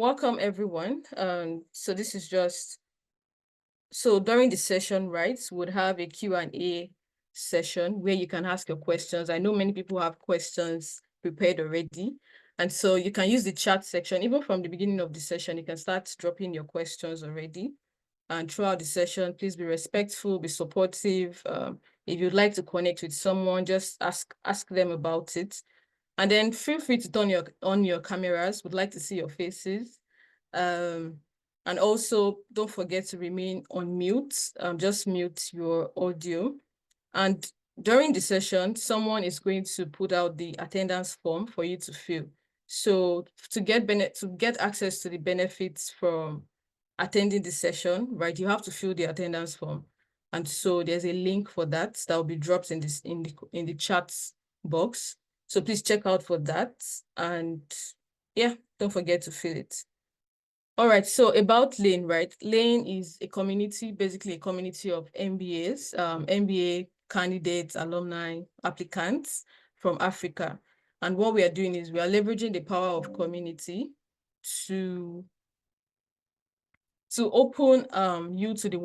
welcome everyone. So during the session, right, we'll have a Q&A session where you can ask your questions. I know many people have questions prepared already. And so you can use the chat section. Even from the beginning of the session, you can start dropping your questions already. And throughout the session, please be respectful, be supportive. If you'd like to connect with someone, just ask them about it. And then feel free to turn on your cameras. Would like to see your faces. And also don't forget to remain on mute. Just mute your audio. And during the session, someone is going to put out the attendance form for you to fill. So to get access to the benefits from attending the session, right, you have to fill the attendance form. And so there's a link for that will be dropped in the chat box. So please check out for that. And yeah, don't forget to fill it. All right, so about Lane, right? Lane is a community, basically a community of MBAs, MBA candidates, alumni, applicants from Africa. And what we are doing is we are leveraging the power of community to open you to the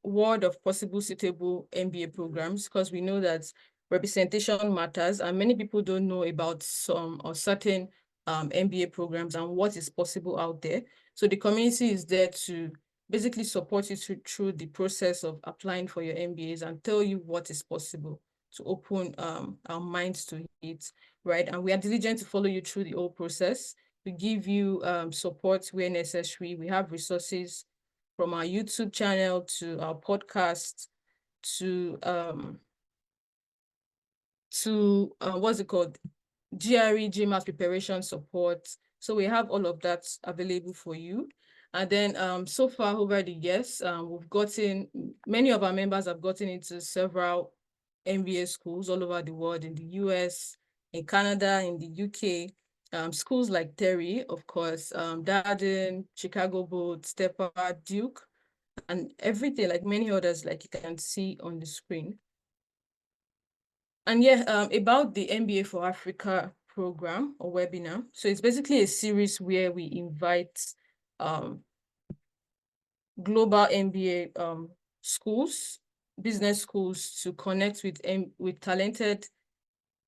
world of possible suitable MBA programs, because we know that representation matters and many people don't know about some or certain MBA programs and what is possible out there. So the community is there to basically support you through the process of applying for your MBAs and tell you what is possible, to open our minds to it, right? And we are diligent to follow you through the whole process. We give you support where necessary. We have resources from our YouTube channel to our podcast to what's it called? GRE, GMAT preparation support. So we have all of that available for you. And then so far over the years, many of our members have gotten into several MBA schools all over the world, in the US, in Canada, in the UK, schools like Terry, of course, Darden, Chicago Boat, Stepper, Duke, and everything, like many others, like you can see on the screen. And yeah, about the MBA for Africa program or webinar. So it's basically a series where we invite global MBA schools, business schools, to connect with talented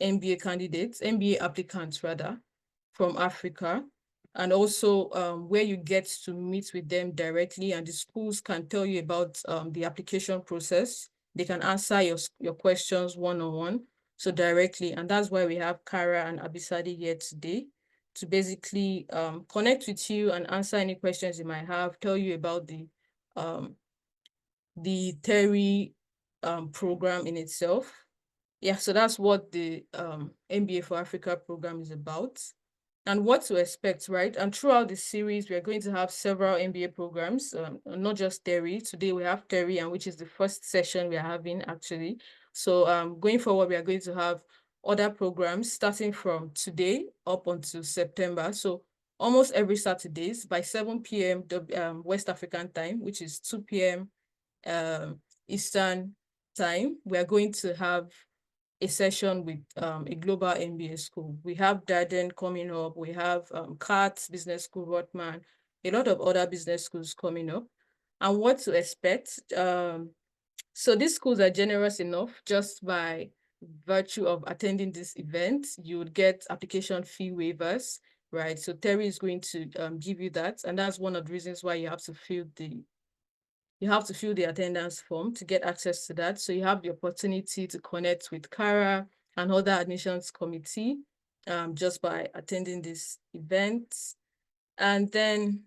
MBA candidates, MBA applicants rather, from Africa, and also where you get to meet with them directly, and the schools can tell you about the application process. They can answer your questions one-on-one, so directly, and that's why we have Kara and Abisadi here today, to basically connect with you and answer any questions you might have, tell you about the Terry program in itself. Yeah, so that's what the MBA for Africa program is about and what to expect, right? And throughout the series, we are going to have several MBA programs, not just Terry. Today we have Terry, and which is the first session we are having actually. So going forward, we are going to have other programs starting from today up until September. So almost every Saturdays by 7 p.m. West African time, which is 2 p.m. Eastern time, we are going to have a session with a global MBA school. We have Darden coming up. We have CATS Business School, Rotman, a lot of other business schools coming up. And what to expect. So these schools are generous enough. Just by virtue of attending this event, you would get application fee waivers, right? So Terry is going to give you that. And that's one of the reasons why you have to fill the attendance form to get access to that. So you have the opportunity to connect with Kara and other admissions committee just by attending this event. And then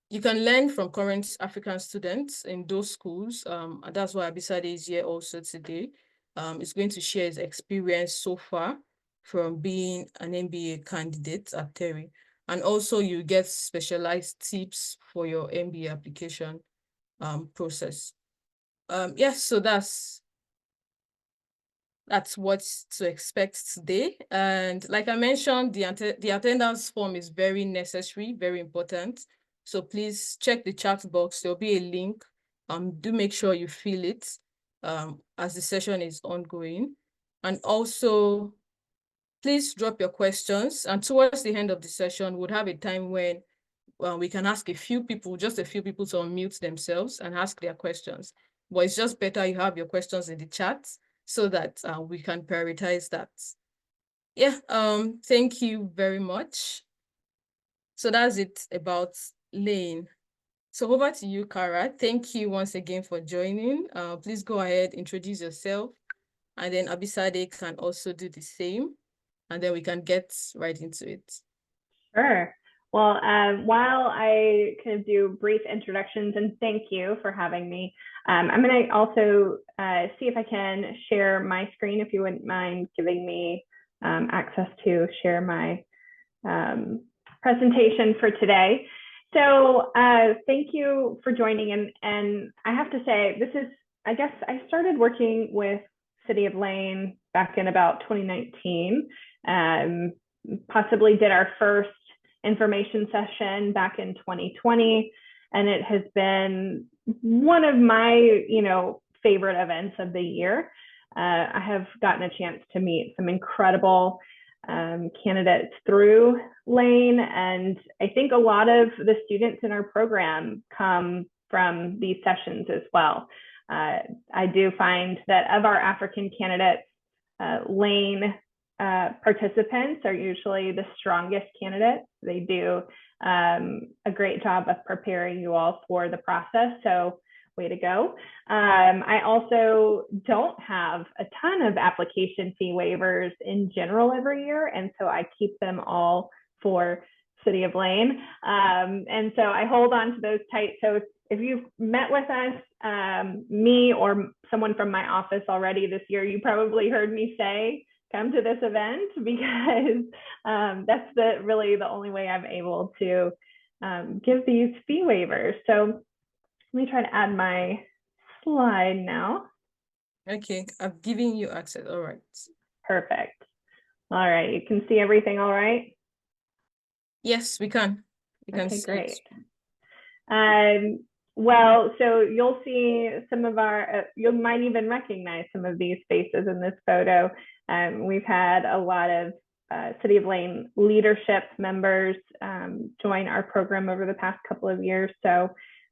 you can learn from current African students in those schools. And that's why Abisade is here also today. It's going to share his experience so far from being an MBA candidate at Terry. And also you get specialized tips for your MBA application process. Yes, so that's what to expect today. And like I mentioned, the attendance form is very necessary, very important. So please check the chat box. There'll be a link. Do make sure you fill it as the session is ongoing. And also, please drop your questions. And towards the end of the session, we'll have a time when we can ask just a few people to unmute themselves and ask their questions. But it's just better you have your questions in the chat so that we can prioritize that. Yeah, thank you very much. So that's it about Lane. So over to you, Kara. Thank you once again for joining. Please go ahead, introduce yourself, and then Abisade can also do the same, and then we can get right into it. Sure. Well, while I kind of do brief introductions, and thank you for having me, I'm going to also see if I can share my screen, if you wouldn't mind giving me access to share my presentation for today. So thank you for joining. And I have to say, I guess I started working with City of Lane back in about 2019, possibly did our first information session back in 2020. And it has been one of my, favorite events of the year. I have gotten a chance to meet some incredible candidates through Lane. And I think a lot of the students in our program come from these sessions as well. I do find that of our African candidates, Lane participants are usually the strongest candidates. They do a great job of preparing you all for the process. So way to go. I also don't have a ton of application fee waivers in general every year. And so I keep them all for City of Lane. And so I hold on to those tight. So if you've met with us, me or someone from my office already this year, you probably heard me say, come to this event, because that's really the only way I'm able to give these fee waivers. So let me try to add my slide now. Okay, I've given you access. All right. Perfect. All right, you can see everything all right? Yes, we can. Okay, great. Well, so you'll see some of you might even recognize some of these faces in this photo. We've had a lot of City of Lane leadership members join our program over the past couple of years. So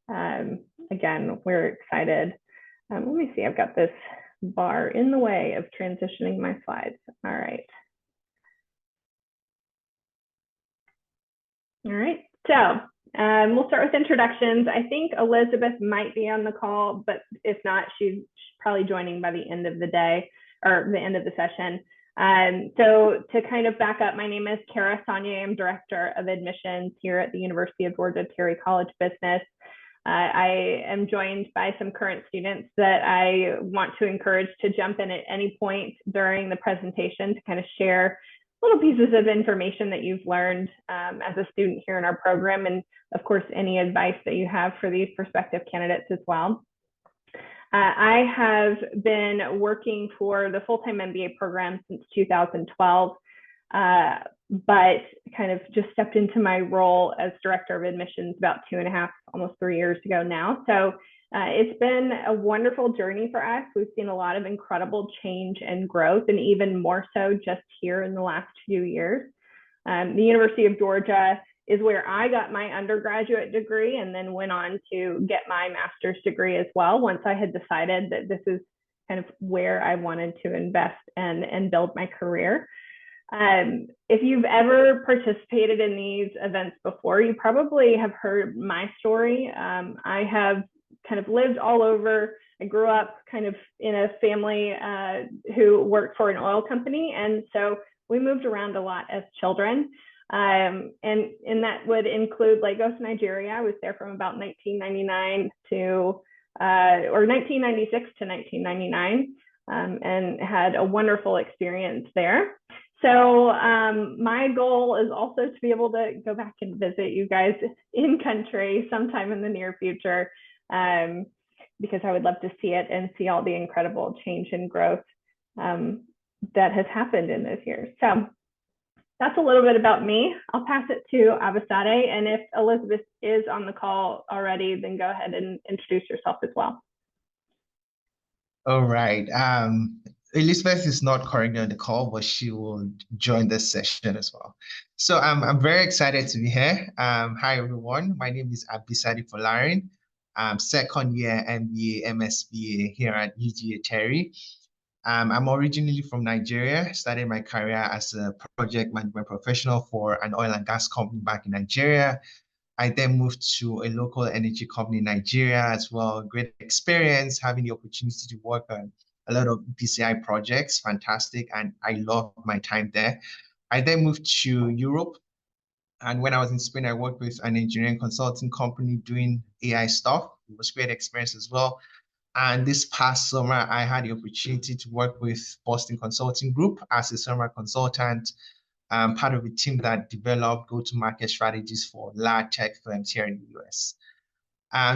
again, we're excited. Let me see, I've got this bar in the way of transitioning my slides. All right. All right, so we'll start with introductions. I think Elizabeth might be on the call, but if not, she's probably joining by the end of the day or the end of the session. So to kind of back up, my name is Kara Saunier. I'm Director of Admissions here at the University of Georgia Terry College Business. I am joined by some current students that I want to encourage to jump in at any point during the presentation to kind of share little pieces of information that you've learned as a student here in our program, and of course, any advice that you have for these prospective candidates as well. I have been working for the full-time MBA program since 2012, but kind of just stepped into my role as Director of Admissions about 2.5, almost 3 years ago now. So it's been a wonderful journey for us. We've seen a lot of incredible change and growth, and even more so just here in the last few years. The University of Georgia is where I got my undergraduate degree and then went on to get my master's degree as well, once I had decided that this is kind of where I wanted to invest and build my career. If you've ever participated in these events before, you probably have heard my story. I have kind of lived all over. I grew up kind of in a family who worked for an oil company. And so we moved around a lot as children. And that would include Lagos, Nigeria. I was there from about 1999 or 1996 to 1999, and had a wonderful experience there. So my goal is also to be able to go back and visit you guys in country sometime in the near future, because I would love to see it and see all the incredible change and growth that has happened in those years. So that's a little bit about me. I'll pass it to Abisade, and if Elizabeth is on the call already, then go ahead and introduce yourself as well. All right. Elizabeth is not currently on the call, but she will join this session as well. So I'm very excited to be here. Hi, everyone. My name is Abisadi Folarin. I'm second year MBA, MSBA here at UGA Terry. I'm originally from Nigeria, started my career as a project management professional for an oil and gas company back in Nigeria. I then moved to a local energy company in Nigeria as well. Great experience, having the opportunity to work on a lot of PCI projects, fantastic, and I loved my time there. I then moved to Europe, and when I was in Spain, I worked with an engineering consulting company doing AI stuff. It was great experience as well. And this past summer, I had the opportunity to work with Boston Consulting Group as a summer consultant, part of a team that developed go-to-market strategies for large tech firms here in the US.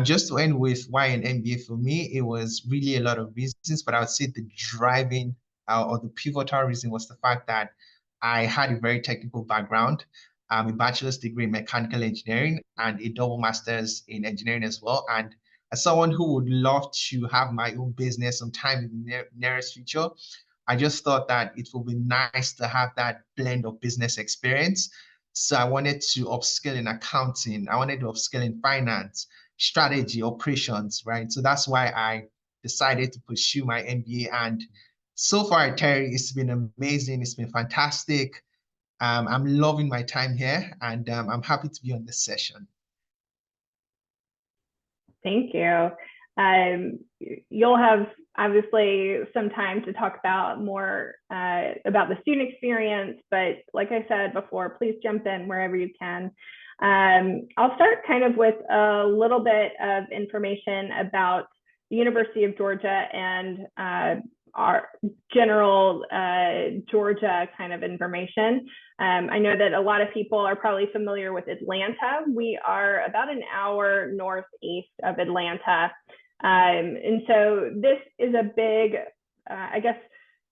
Just to end with why an MBA for me, it was really a lot of reasons, but I would say the driving or the pivotal reason was the fact that I had a very technical background, a bachelor's degree in mechanical engineering and a double master's in engineering as well. And as someone who would love to have my own business sometime in the nearest future, I just thought that it would be nice to have that blend of business experience. So I wanted to upskill in accounting. I wanted to upskill in finance, strategy, operations, right? So that's why I decided to pursue my MBA. And so far, Terry, it's been amazing. It's been fantastic. I'm loving my time here, and I'm happy to be on this session. Thank you. You'll have obviously some time to talk about more about the student experience, but like I said before, please jump in wherever you can. I'll start kind of with a little bit of information about the University of Georgia and our general Georgia kind of information. I know that a lot of people are probably familiar with Atlanta. We are about an hour northeast of Atlanta. And so this is a big, I guess,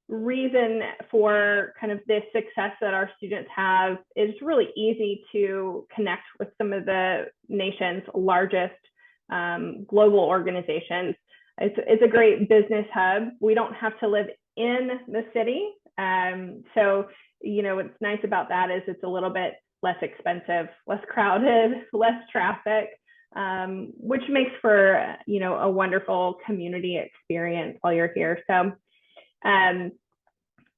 reason for kind of this success that our students have. It's really easy to connect with some of the nation's largest global organizations. It's a great business hub. We don't have to live in the city. So, you know, what's nice about that is it's a little bit less expensive, less crowded, less traffic, which makes for, you know, a wonderful community experience while you're here. So,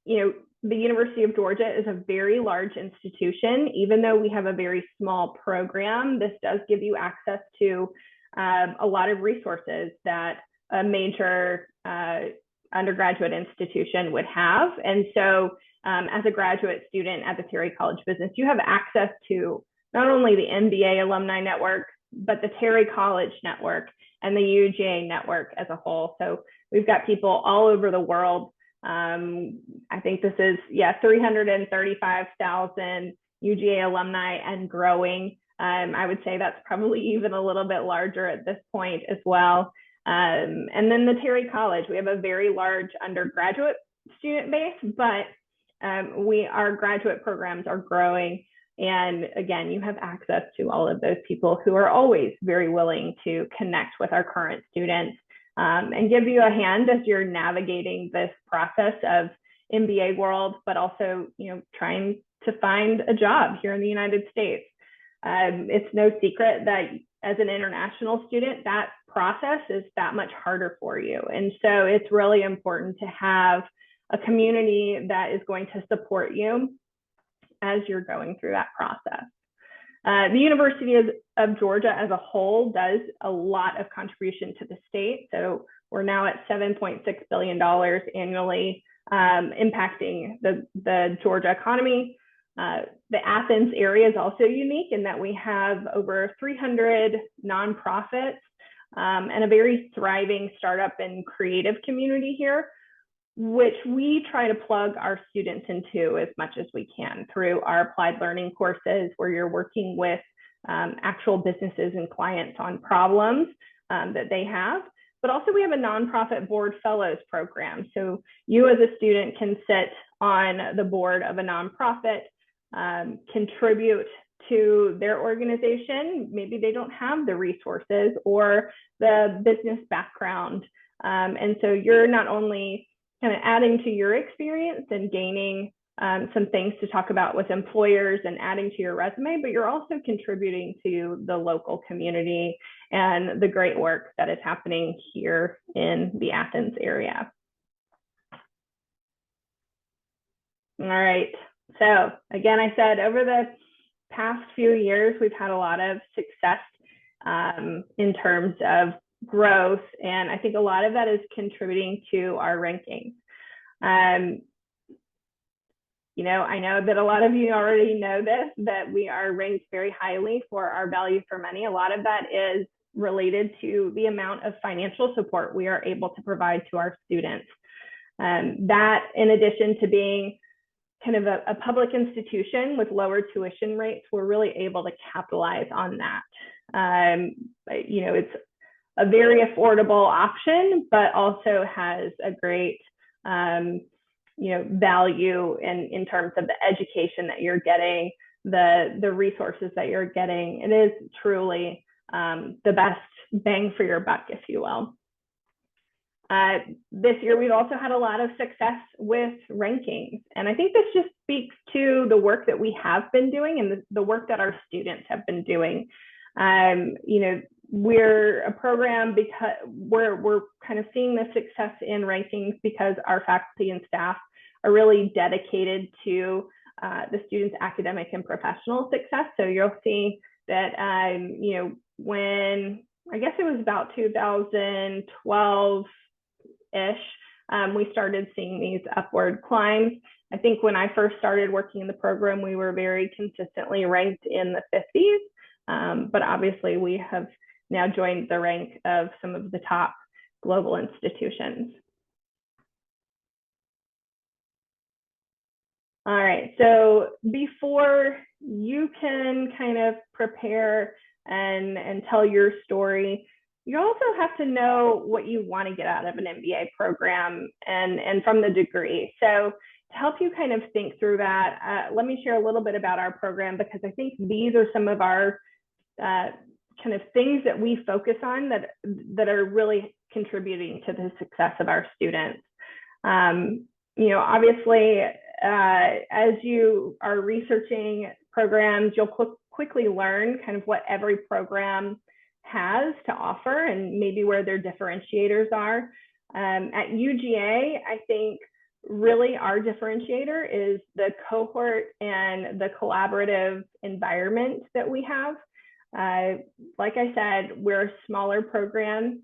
you know, the University of Georgia is a very large institution. Even though we have a very small program, this does give you access to a lot of resources that a major undergraduate institution would have. And so as a graduate student at the Terry College Business, you have access to not only the MBA alumni network, but the Terry College network and the UGA network as a whole. So we've got people all over the world. I think this is, 335,000 UGA alumni and growing. I would say that's probably even a little bit larger at this point as well. And then the Terry College, we have a very large undergraduate student base, but our graduate programs are growing. And again, you have access to all of those people who are always very willing to connect with our current students and give you a hand as you're navigating this process of MBA world, but also, you know, trying to find a job here in the United States. It's no secret that as an international student, that process is that much harder for you. And so it's really important to have a community that is going to support you as you're going through that process. The University of Georgia as a whole does a lot of contribution to the state. So we're now at $7.6 billion annually, impacting the Georgia economy. The Athens area is also unique in that we have over 300 nonprofits and a very thriving startup and creative community here, which we try to plug our students into as much as we can through our applied learning courses, where you're working with actual businesses and clients on problems that they have. But also we have a nonprofit board fellows program. So you as a student can sit on the board of a nonprofit, contribute to their organization. Maybe they don't have the resources or the business background. And so you're not only kind of adding to your experience and gaining some things to talk about with employers and adding to your resume, but you're also contributing to the local community and the great work that is happening here in the Athens area. All right, so again, I said over the past few years, we've had a lot of success in terms of growth, and I think a lot of that is contributing to our rankings. You know, I know that a lot of you already know this, that we are ranked very highly for our value for money. A lot of that is related to the amount of financial support we are able to provide to our students. That, in addition to being kind of a public institution with lower tuition rates, we're really able to capitalize on that. You know, it's a very affordable option, but also has a great you know, value in terms of the education that you're getting, the resources that you're getting. It is truly the best bang for your buck, if you will. This year, we've also had a lot of success with rankings. And I think this just speaks to the work that we have been doing and the work that our students have been doing. You know, we're a program because we're kind of seeing the success in rankings because our faculty and staff are really dedicated to the students' academic and professional success. So you'll see that, you know, when I guess it was about 2012-ish, we started seeing these upward climbs. I think when I first started working in the program, we were very consistently ranked in the 50s, but obviously we have now joined the rank of some of the top global institutions. All right, so before you can kind of prepare and tell your story, you also have to know what you want to get out of an MBA program and from the degree. So to help you kind of think through that, let me share a little bit about our program, because I think these are some of our kind of things that we focus on that are really contributing to the success of our students. You know, obviously, as you are researching programs, you'll quickly learn kind of what every program has to offer and maybe where their differentiators are. At UGA, I think really our differentiator is the cohort and the collaborative environment that we have. Like I said, we're a smaller program.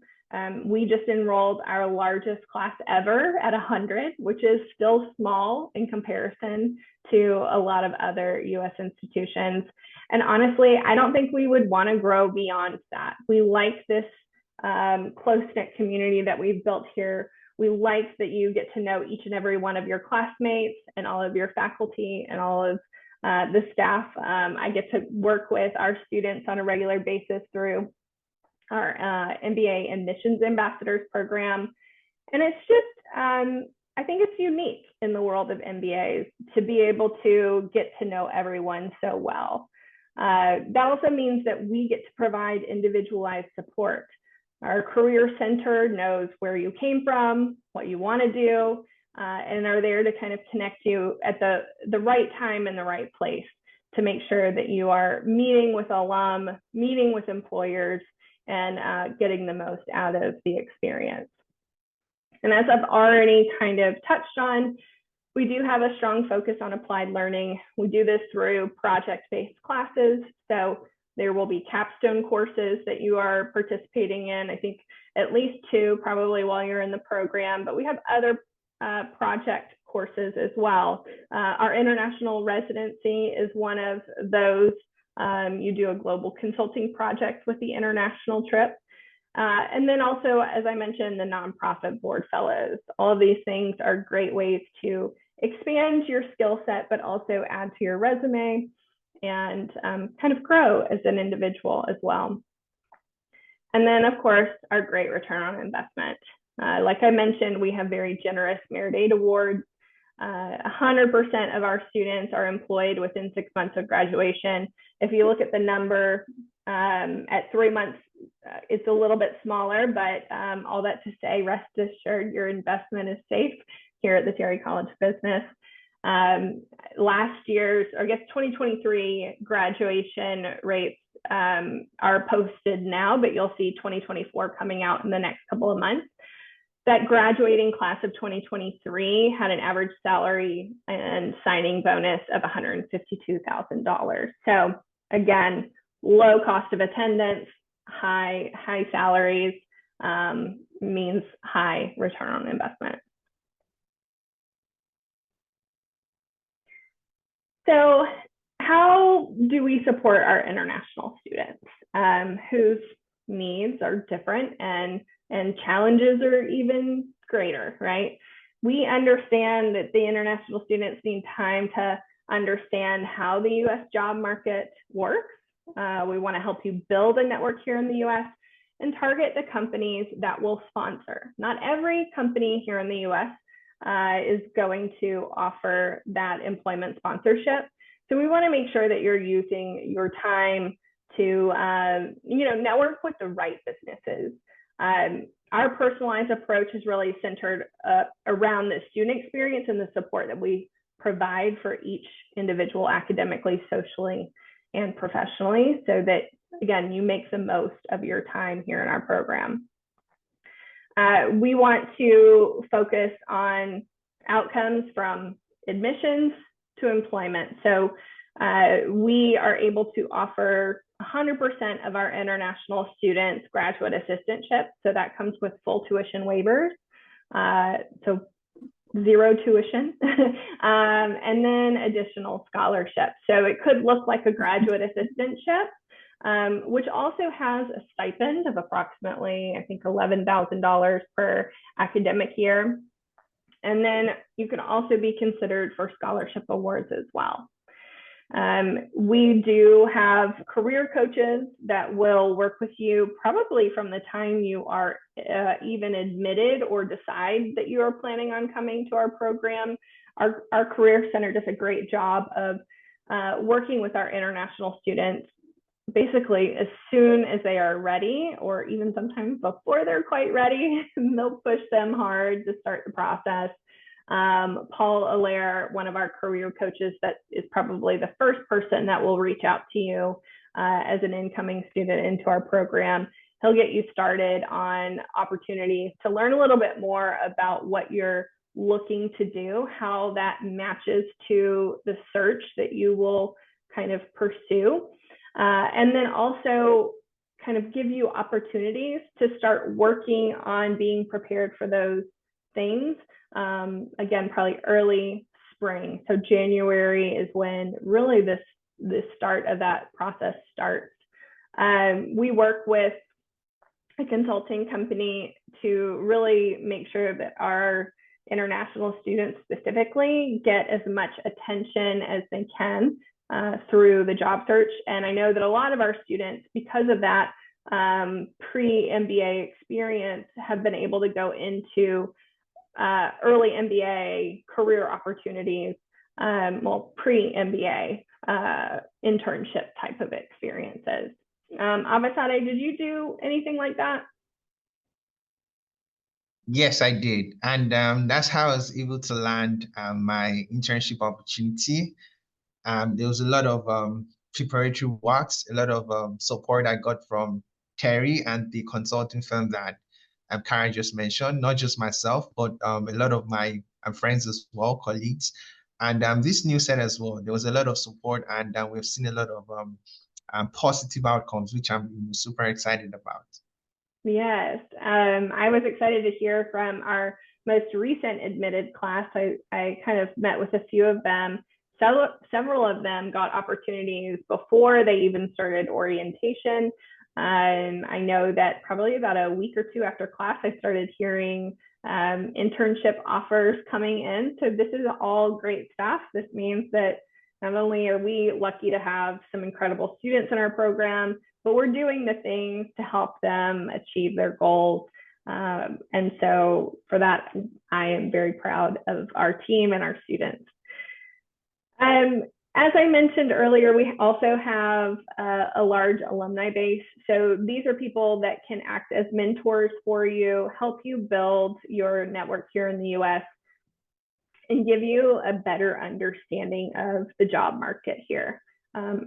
We just enrolled our largest class ever at 100, which is still small in comparison to a lot of other US institutions. And honestly, I don't think we would want to grow beyond that. We like this close-knit community that we've built here. We like that you get to know each and every one of your classmates and all of your faculty and all of the staff. I get to work with our students on a regular basis through our MBA Admissions Ambassadors program. And it's just, I think it's unique in the world of MBAs to be able to get to know everyone so well. That also means that we get to provide individualized support. Our career center knows where you came from, what you want to do, and are there to kind of connect you at the right time and the right place to make sure that you are meeting with alum, meeting with employers, and getting the most out of the experience. And as I've already kind of touched on, we do have a strong focus on applied learning. We do this through project-based classes. So there will be capstone courses that you are participating in. I think at least 2 probably while you're in the program, but we have other project courses as well. Our international residency is one of those. You do a global consulting project with the international trip. And then also, as I mentioned, the nonprofit board fellows. All of these things are great ways to expand your skill set, but also add to your resume and kind of grow as an individual as well. And then, of course, our great return on investment. Like I mentioned, we have very generous merit aid awards. 100% of our students are employed within 6 months of graduation. If you look at the number at 3 months, it's a little bit smaller, but all that to say, rest assured your investment is safe here at the Terry College of Business. Last year's, or I guess 2023 graduation rates are posted now, but you'll see 2024 coming out in the next couple of months. That graduating class of 2023 had an average salary and signing bonus of $152,000. So again, low cost of attendance, high salaries, means high return on investment. So how do we support our international students whose needs are different and challenges are even greater, right? We understand that the international students need time to understand how the US job market works. We want to help you build a network here in the US and target the companies that will sponsor. Not every company here in the US is going to offer that employment sponsorship. So we want to make sure that you're using your time to network with the right businesses. Our personalized approach is really centered around the student experience and the support that we provide for each individual academically, socially, and professionally, so that, again, you make the most of your time here in our program. We want to focus on outcomes from admissions to employment. So we are able to offer 100% of our international students graduate assistantship. So that comes with full tuition waivers. So zero tuition, and then additional scholarships. So it could look like a graduate assistantship, which also has a stipend of approximately, I think, $11,000 per academic year. And then you can also be considered for scholarship awards as well. We do have career coaches that will work with you probably from the time you are even admitted or decide that you are planning on coming to our program. Our Career Center does a great job of working with our international students basically as soon as they are ready, or even sometimes before they're quite ready. They'll push them hard to start the process. Paul Allaire, one of our career coaches, that is probably the first person that will reach out to you as an incoming student into our program. He'll get you started on opportunities to learn a little bit more about what you're looking to do, how that matches to the search that you will kind of pursue, and then also kind of give you opportunities to start working on being prepared for those things. Again, probably early spring. So January is when really this start of that process starts. We work with a consulting company to really make sure that our international students specifically get as much attention as they can through the job search. And I know that a lot of our students, because of that pre-MBA experience, have been able to go into early MBA career opportunities, pre-MBA internship type of experiences. Avasade, did you do anything like that? Yes, I did. And that's how I was able to land my internship opportunity. There was a lot of preparatory works, a lot of support I got from Terry and the consulting firm that Karen just mentioned, not just myself, but a lot of my friends as well, colleagues. And this new set as well, there was a lot of support, and we've seen a lot of positive outcomes, which I'm super excited about. Yes, I was excited to hear from our most recent admitted class. I kind of met with a few of them. Several of them got opportunities before they even started orientation. I know that probably about a week or two after class, I started hearing internship offers coming in. So this is all great stuff. This means that not only are we lucky to have some incredible students in our program, but we're doing the things to help them achieve their goals. And so for that, I am very proud of our team and our students. As I mentioned earlier, we also have a large alumni base. So these are people that can act as mentors for you, help you build your network here in the US. and give you a better understanding of the job market here.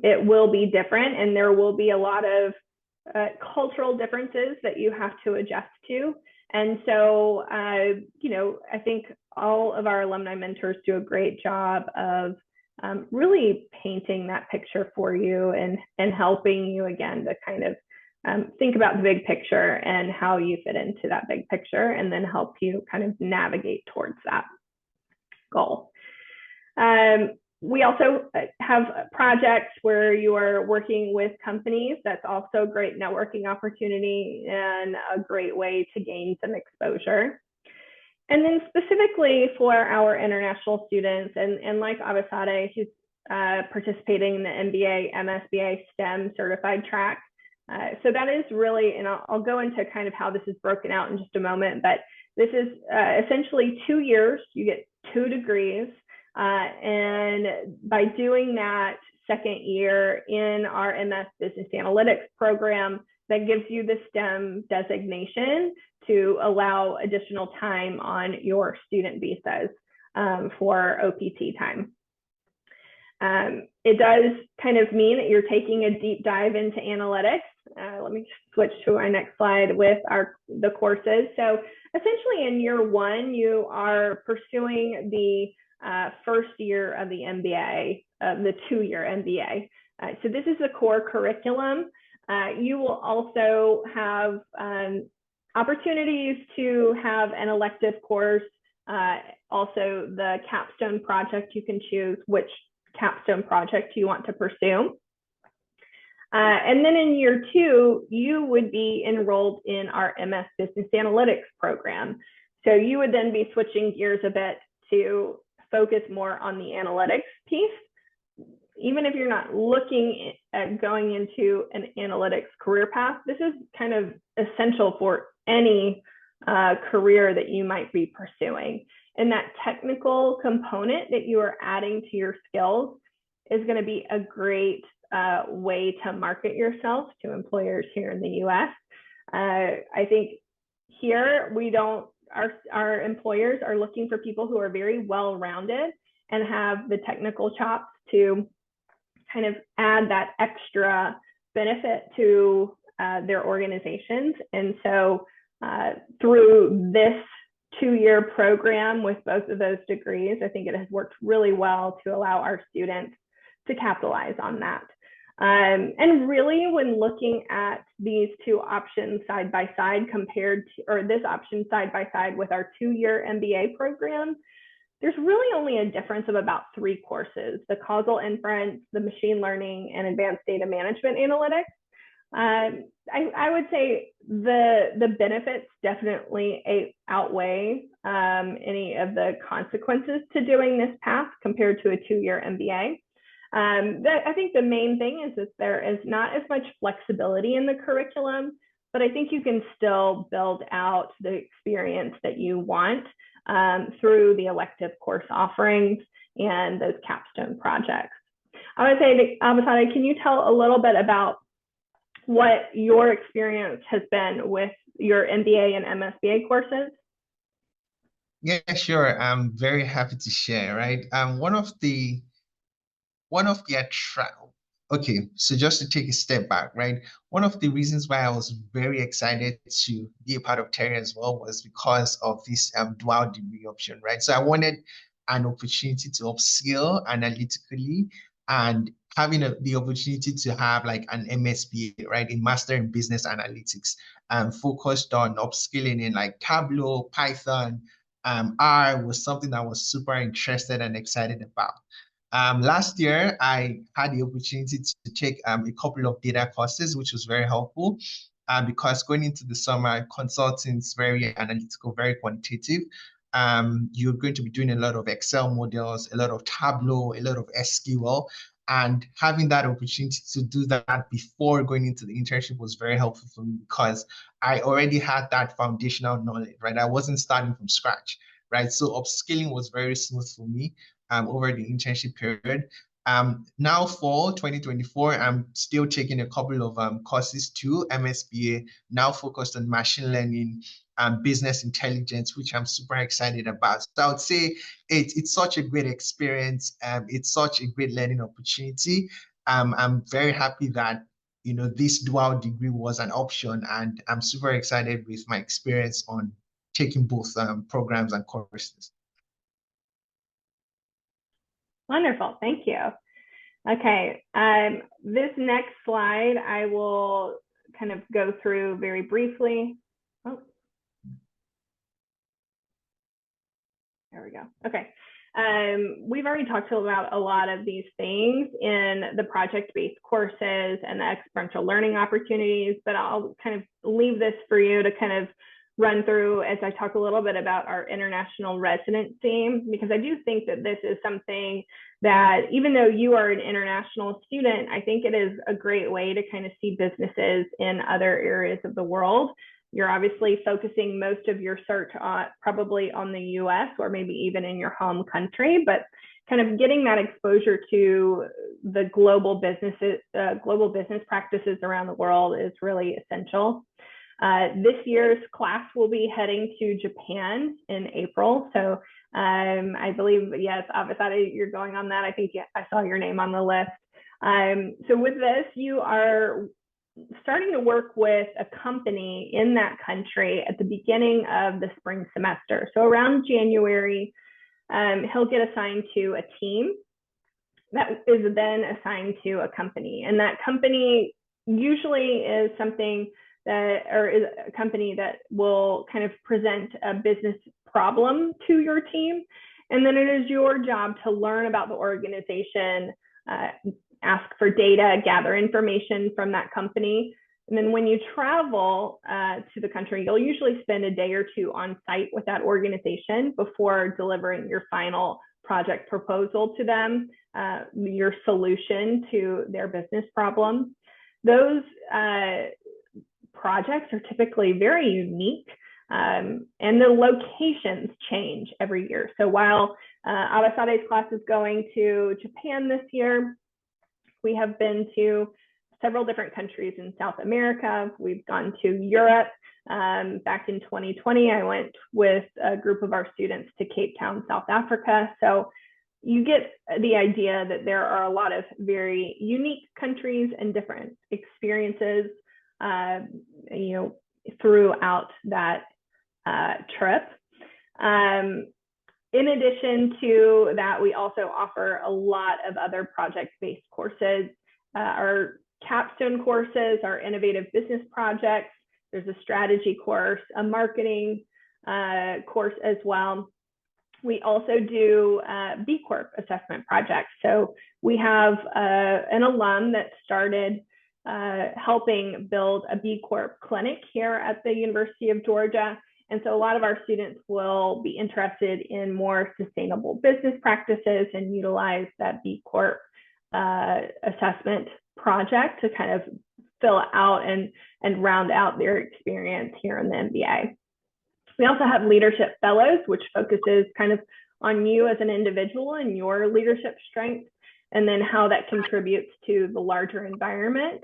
It will be different, and there will be a lot of cultural differences that you have to adjust to. And so, I think all of our alumni mentors do a great job of really painting that picture for you and helping you, again, to kind of think about the big picture and how you fit into that big picture, and then help you kind of navigate towards that goal. We also have projects where you are working with companies. That's also a great networking opportunity and a great way to gain some exposure. And then specifically for our international students, and like Abisade, who's participating in the MBA, MSBA STEM certified track. So that is really, and I'll go into kind of how this is broken out in just a moment, but this is essentially 2 years. You get 2 degrees. And by doing that second year in our MS Business Analytics program, that gives you the STEM designation to allow additional time on your student visas for OPT time. It does kind of mean that you're taking a deep dive into analytics. Let me switch to our next slide with the courses. So essentially in year 1, you are pursuing the first year of the MBA, the 2-year MBA. So this is the core curriculum. You will also have opportunities to have an elective course. Also the capstone project, you can choose which capstone project you want to pursue. And then in year 2, you would be enrolled in our MS Business Analytics program. So you would then be switching gears a bit to focus more on the analytics piece. Even if you're not looking at going into an analytics career path, this is kind of essential for any career that you might be pursuing. And that technical component that you are adding to your skills is going to be a great way to market yourself to employers here in the US. I think here our employers are looking for people who are very well-rounded and have the technical chops to kind of add that extra benefit to their organizations. And so through this 2-year program with both of those degrees, I think it has worked really well to allow our students to capitalize on that. And really, when looking at these 2 options side by side or this option side by side with our 2-year MBA program, there's really only a difference of about 3 courses: the causal inference, the machine learning, and advanced data management analytics. I would say the benefits definitely outweigh any of the consequences to doing this path compared to a 2-year MBA. I think the main thing is that there is not as much flexibility in the curriculum, but I think you can still build out the experience that you want through the elective course offerings and those capstone projects. I would say, Abisade, can you tell a little bit about what your experience has been with your MBA and MSBA courses? Yeah, sure. I'm very happy to share, right? Okay, so just to take a step back, right? One of the reasons why I was very excited to be a part of Terry as well was because of this dual degree option, right? So I wanted an opportunity to upskill analytically and having the opportunity to have like an MSBA, right? A Master in Business Analytics, focused on upskilling in like Tableau, Python, R was something I was super interested and excited about. Last year, I had the opportunity to take a couple of data courses, which was very helpful because going into the summer, consulting is very analytical, very quantitative. You're going to be doing a lot of Excel models, a lot of Tableau, a lot of SQL, and having that opportunity to do that before going into the internship was very helpful for me because I already had that foundational knowledge, right? I wasn't starting from scratch, right? So upskilling was very smooth for me over the internship period. Now for 2024, I'm still taking a couple of courses too, MSBA, now focused on machine learning and business intelligence, which I'm super excited about. So I would say it's such a great experience. It's such a great learning opportunity. I'm very happy that this dual degree was an option, and I'm super excited with my experience on taking both programs and courses. Wonderful, thank you. Okay, this next slide I will kind of go through very briefly. Oh, there we go. Okay. We've already talked about a lot of these things in the project-based courses and the experiential learning opportunities, but I'll kind of leave this for you to kind of run through as I talk a little bit about our international residency, because I do think that this is something that even though you are an international student, I think it is a great way to kind of see businesses in other areas of the world. You're obviously focusing most of your search on probably on the US or maybe even in your home country, but kind of getting that exposure to the global business practices around the world is really essential. This year's class will be heading to Japan in April. So I believe, yes, Avasati, you're going on that. I think I saw your name on the list. So with this, you are starting to work with a company in that country at the beginning of the spring semester. So around January, he'll get assigned to a team that is then assigned to a company. And that company usually is something that, or is a company that will kind of present a business problem to your team. And then it is your job to learn about the organization, ask for data, gather information from that company. And then when you travel to the country, you'll usually spend a day or two on site with that organization before delivering your final project proposal to them, your solution to their business problem. Those projects are typically very unique, and the locations change every year. So while Abasade's class is going to Japan this year, we have been to several different countries in South America. We've gone to Europe. Back in 2020, I went with a group of our students to Cape Town, South Africa. So you get the idea that there are a lot of very unique countries and different experiences, throughout that trip. In addition to that, we also offer a lot of other project-based courses. Our capstone courses are innovative business projects. There's a strategy course, a marketing course as well. We also do B Corp assessment projects. So we have an alum that started helping build a B Corp clinic here at the University of Georgia. And so a lot of our students will be interested in more sustainable business practices and utilize that B Corp assessment project to kind of fill out and round out their experience here in the MBA. We also have leadership fellows, which focuses kind of on you as an individual and your leadership strengths, and then how that contributes to the larger environment.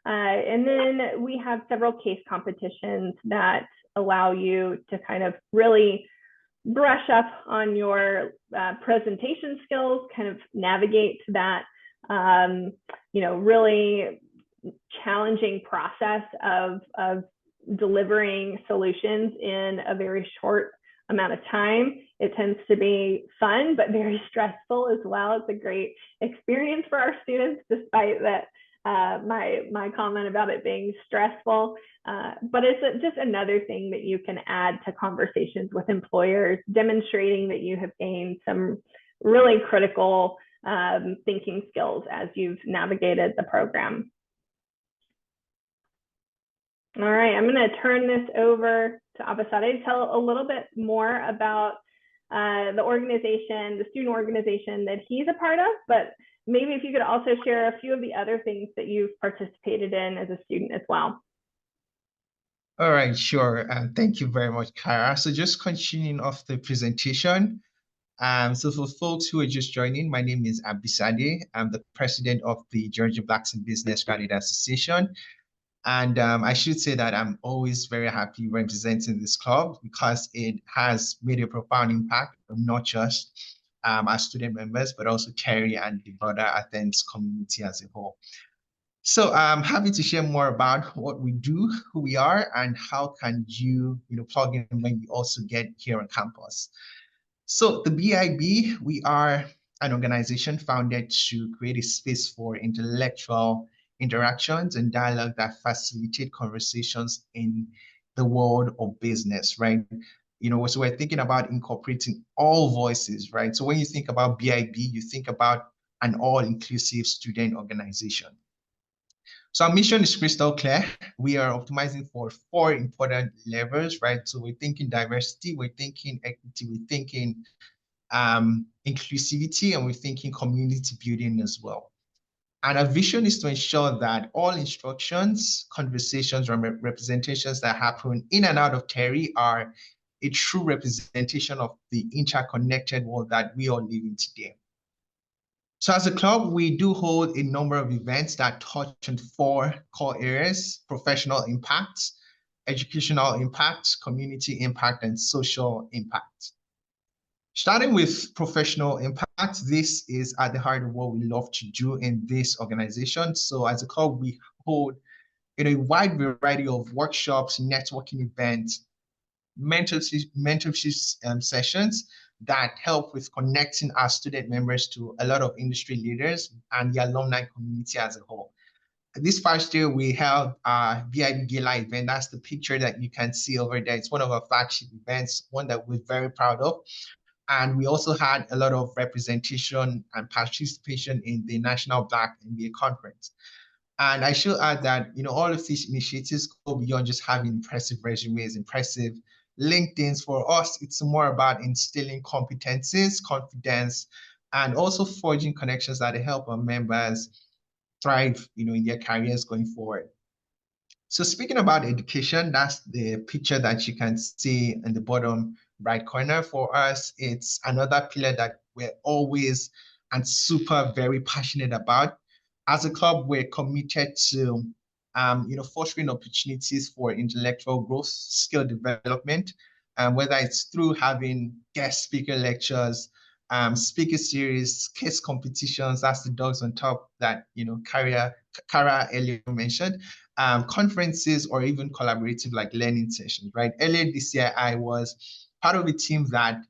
And then we have several case competitions that allow you to kind of really brush up on your presentation skills, kind of navigate that, really challenging process of delivering solutions in a very short amount of time. It tends to be fun, but very stressful as well. It's a great experience for our students, despite that my comment about it being stressful, but it's just another thing that you can add to conversations with employers, demonstrating that you have gained some really critical thinking skills as you've navigated the program. All right, I'm going to turn this over to Abasade to tell a little bit more about the organization, the student organization that he's a part of, but maybe if you could also share a few of the other things that you've participated in as a student as well. All right, sure. Thank you very much, Kara. So just continuing off the presentation, So for folks who are just joining, my name is Abisade. I'm the president of the Georgia Blacks in Business Graduate Association. And I should say that I'm always very happy representing this club because it has made a profound impact on not just our student members, but also Terry and the broader Athens community as a whole. So I'm happy to share more about what we do, who we are, and how can you plug in when you also get here on campus. So the BIB, we are an organization founded to create a space for intellectual interactions and dialogue that facilitate conversations in the world of business, right? So we're thinking about incorporating all voices, right? So when you think about BIB, you think about an all-inclusive student organization. So our mission is crystal clear. We are optimizing for 4 important levels, right? So we're thinking diversity, we're thinking equity, we're thinking inclusivity, and we're thinking community building as well. And our vision is to ensure that all instructions, conversations, or representations that happen in and out of Terry are a true representation of the interconnected world that we all live in today. So as a club, we do hold a number of events that touch on 4 core areas: professional impact, educational impact, community impact, and social impact. Starting with professional impact, this is at the heart of what we love to do in this organization. So as a club, we hold a wide variety of workshops, networking events, mentorship sessions that help with connecting our student members to a lot of industry leaders and the alumni community as a whole. This past year, we held our BIB Gala event. That's the picture that you can see over there. It's one of our flagship events, one that we're very proud of. And we also had a lot of representation and participation in the National Black MBA Conference. And I should add that, all of these initiatives go beyond just having impressive resumes, impressive LinkedIns. For us, it's more about instilling competencies, confidence, and also forging connections that help our members thrive, in their careers going forward. So speaking about education, that's the picture that you can see in the bottom right corner. For us, it's another pillar that we're always and super very passionate about. As a club, we're committed to fostering opportunities for intellectual growth, skill development, whether it's through having guest speaker lectures, speaker series, case competitions. That's the dogs on top that Kara earlier mentioned. Conferences, or even collaborative like learning sessions, right? Earlier this year, I was part of a team that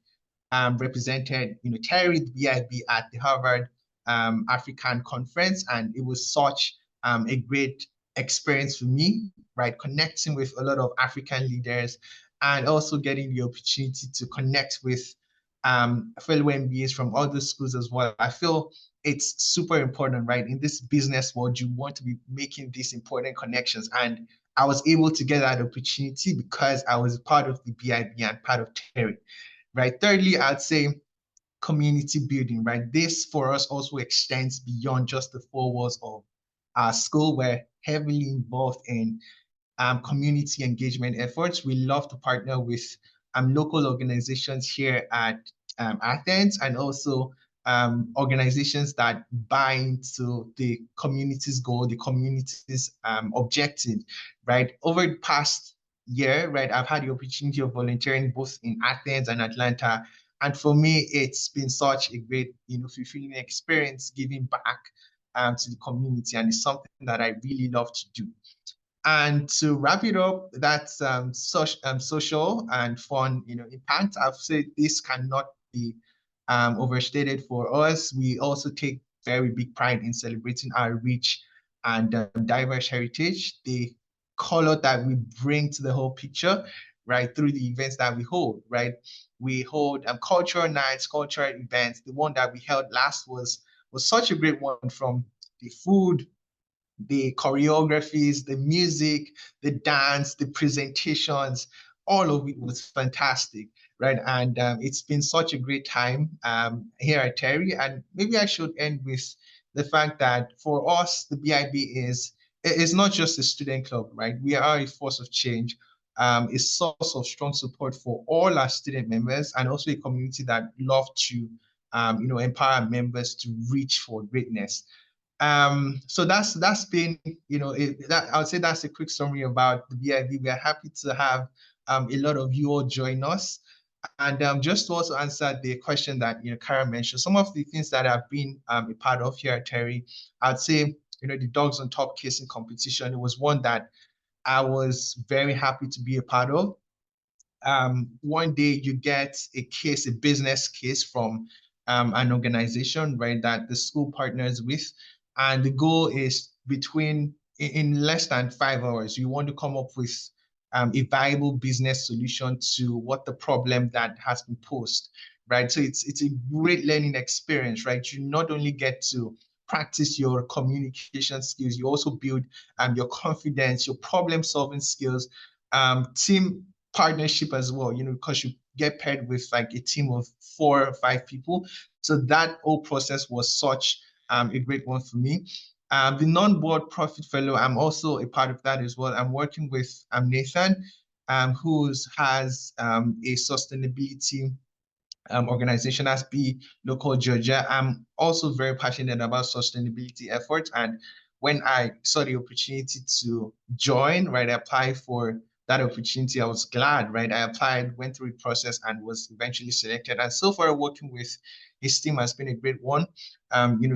represented, Terry the BIB at the Harvard African Conference, and it was such a great experience for me, right? Connecting with a lot of African leaders and also getting the opportunity to connect with fellow MBAs from other schools as well. I feel it's super important, right? In this business world, you want to be making these important connections. And I was able to get that opportunity because I was part of the BIB and part of Terry, right? Thirdly, I'd say community building, right? This for us also extends beyond just the 4 walls of our school. We're heavily involved in community engagement efforts. We love to partner with local organizations here at Athens, and also organizations that buy into the community's goal, the community's objective, right? Over the past year, right, I've had the opportunity of volunteering both in Athens and Atlanta. And for me, it's been such a great, fulfilling experience giving back to the community. And it's something that I really love to do. And to wrap it up, that's social and fun, impact. I've said this cannot be overstated for us. We also take very big pride in celebrating our rich and diverse heritage, the color that we bring to the whole picture, right, through the events that we hold, right? We hold cultural nights, cultural events. The one that we held last was such a great one, from the food, the choreographies, the music, the dance, the presentations, all of it was fantastic, right? And it's been such a great time here at Terry. And maybe I should end with the fact that for us, the BIB is not just a student club, right? We are a force of change. a source of strong support for all our student members, and also a community that love to empower members to reach for greatness. So that's been, I would say that's a quick summary about the BIB. We are happy to have a lot of you all join us. And just to also answer the question that Kara mentioned, some of the things that I've been a part of here at Terry, I'd say the Dogs on Top casing competition. It was one that I was very happy to be a part of. One day you get a case, a business case from an organization, right, that the school partners with, and the goal is in less than 5 hours, you want to come up with a viable business solution to what the problem that has been posed, right? So it's a great learning experience, right? You not only get to practice your communication skills, you also build your confidence, your problem solving skills, team partnership as well, because you get paired with like a team of 4 or 5 people. So that whole process was such a great one for me. The non-board profit fellow, I'm also a part of that as well. I'm working with Nathan, who has a sustainability organization as Be Local Georgia. I'm also very passionate about sustainability efforts. And when I saw the opportunity to join, right, I applied for that opportunity. I was glad, right? I applied, went through the process, and was eventually selected. And so far, working with his team has been a great one.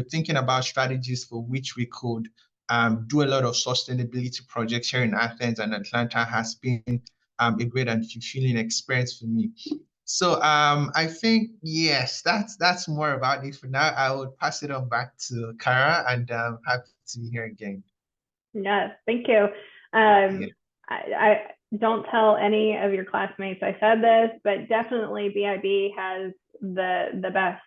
Thinking about strategies for which we could do a lot of sustainability projects here in Athens and Atlanta has been a great and fulfilling experience for me. So I think yes, that's more about it for now. I would pass it on back to Kara, and happy to be here again. Yes, thank you. Yeah. I don't tell any of your classmates I said this, but definitely BIB has the best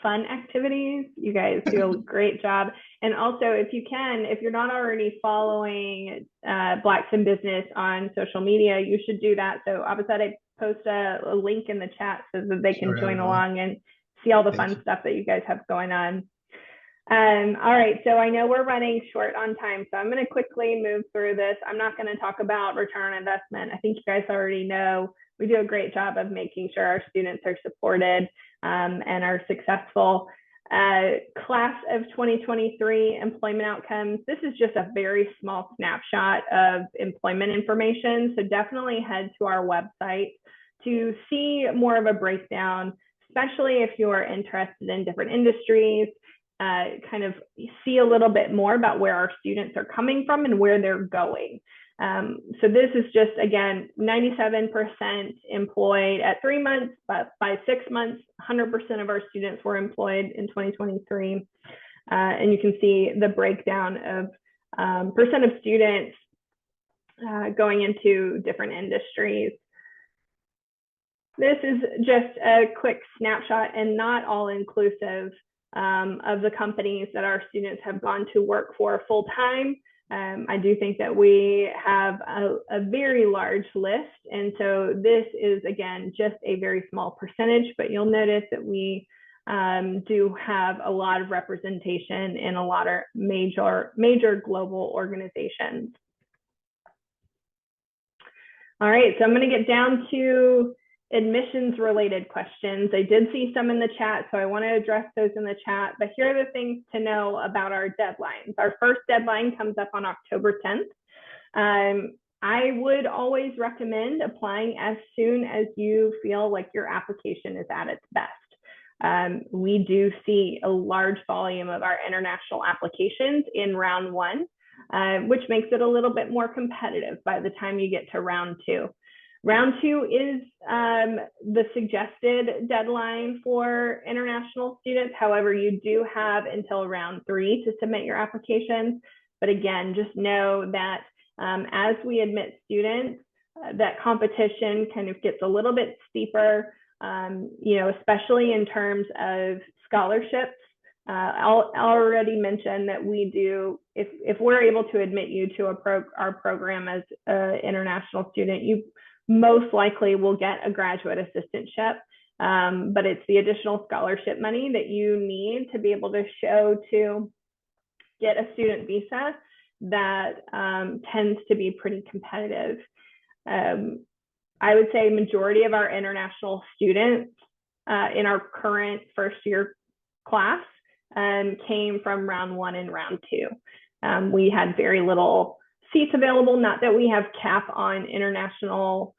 fun activities. You guys do a great job. And also, if you're not already following Blacks in Business on social media, you should do that. So Abisade, post a link in the chat so that they can join along and see all the fun stuff that you guys have going on. All right, so I know we're running short on time, so I'm going to quickly move through this. I'm not going to talk about return on investment. I think you guys already know we do a great job of making sure our students are supported and are successful. Class of 2023 employment outcomes. This is just a very small snapshot of employment information, so definitely head to our website to see more of a breakdown, especially if you're interested in different industries. Kind of see a little bit more about where our students are coming from and where they're going. So this is just, again, 97% employed at 3 months, but by 6 months, 100% of our students were employed in 2023. And you can see the breakdown of percent of students going into different industries. This is just a quick snapshot and not all inclusive of the companies that our students have gone to work for full time. I do think that we have a very large list. And so this is, again, just a very small percentage, but you'll notice that we do have a lot of representation in a lot of major global organizations. All right, so I'm going to get down to admissions related questions. I did see some in the chat, so I want to address those in the chat, but here are the things to know about our deadlines. Our first deadline comes up on October 10th. I would always recommend applying as soon as you feel like your application is at its best. We do see a large volume of our international applications in round 1, which makes it a little bit more competitive by the time you get to round 2. Round 2 is the suggested deadline for international students. However, you do have until round 3 to submit your applications. But again, just know that as we admit students, that competition kind of gets a little bit steeper, especially in terms of scholarships. I'll already mention that we do, if we're able to admit you to our program as an international student, you most likely will get a graduate assistantship, but it's the additional scholarship money that you need to be able to show to get a student visa that tends to be pretty competitive. I would say majority of our international students in our current first year class came from round 1 and round 2. We had very little seats available, not that we have cap on international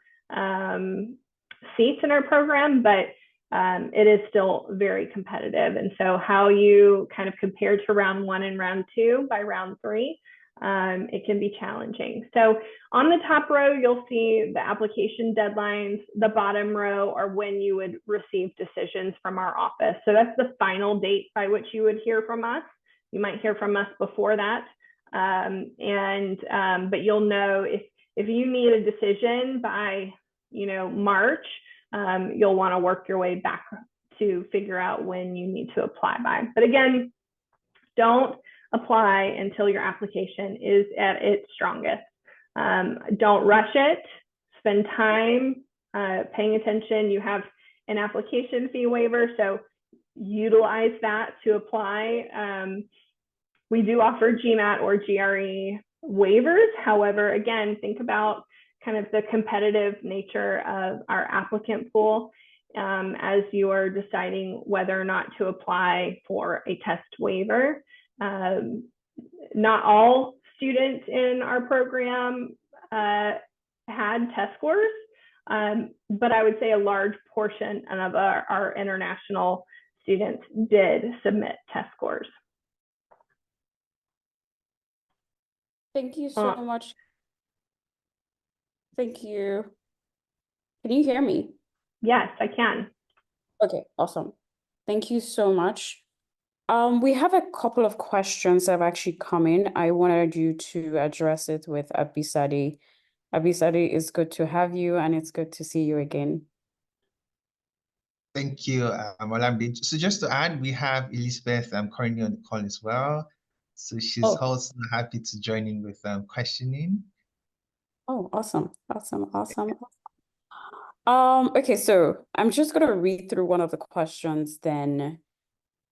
seats in our program, but it is still very competitive. And so how you kind of compare to round 1 and round 2 by round 3, it can be challenging. So on the top row, you'll see the application deadlines. The bottom row are when you would receive decisions from our office. So that's the final date by which you would hear from us. You might hear from us before that. But you'll know if you need a decision by, March, you'll want to work your way back to figure out when you need to apply by. But again, don't apply until your application is at its strongest. Don't rush it. Spend time paying attention. You have an application fee waiver, so utilize that to apply. We do offer GMAT or GRE waivers. However, again, think about kind of the competitive nature of our applicant pool as you are deciding whether or not to apply for a test waiver. Not all students in our program had test scores, but I would say a large portion of our international students did submit test scores. Thank you so much. Thank you. Can you hear me? Yes, I can. Okay, awesome. Thank you so much. We have a couple of questions that have actually come in. I wanted you to address it with Abisadi. Abisadi, it's good to have you, and it's good to see you again. Thank you, Olamide. So just to add, we have Elizabeth currently on the call as well. So she's also happy to join in with questioning. Oh, awesome. Okay, so I'm just gonna read through one of the questions, then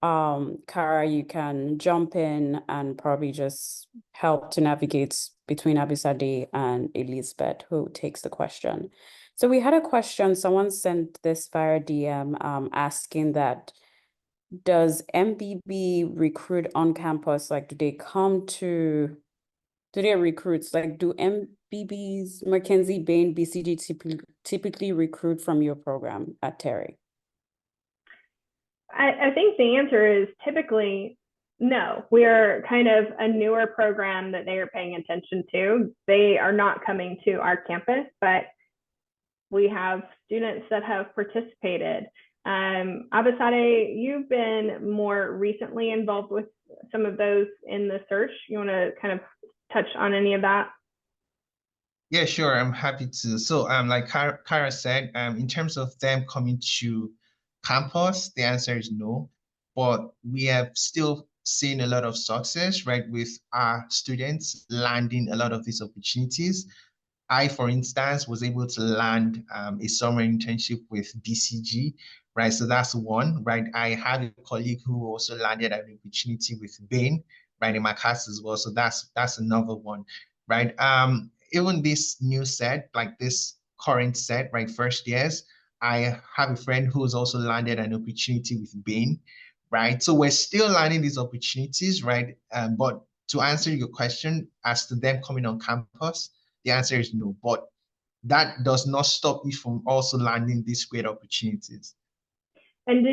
Kara, you can jump in and probably just help to navigate between Abisadi and Elizabeth, who takes the question. So we had a question, someone sent this via DM asking that, does MBB recruit on campus? Like, do they recruit? Like, do MBBs, Mackenzie, Bain, BCG typically recruit from your program at Terry? I think the answer is typically no. We are kind of a newer program that they are paying attention to. They are not coming to our campus, but we have students that have participated. Abisade, you've been more recently involved with some of those in the search. You want to kind of touch on any of that? Yeah, sure. I'm happy to. So, like Kara said, in terms of them coming to campus, the answer is no. But we have still seen a lot of success, right, with our students landing a lot of these opportunities. I, for instance, was able to land a summer internship with BCG, right? So that's one, right? I have a colleague who also landed an opportunity with Bain, right, in my class as well. So that's another one, right? Even this new set, like this current set, right, first years, I have a friend who's also landed an opportunity with Bain, right? So we're still landing these opportunities, right? But to answer your question as to them coming on campus, the answer is no, but that does not stop you from also landing these great opportunities. And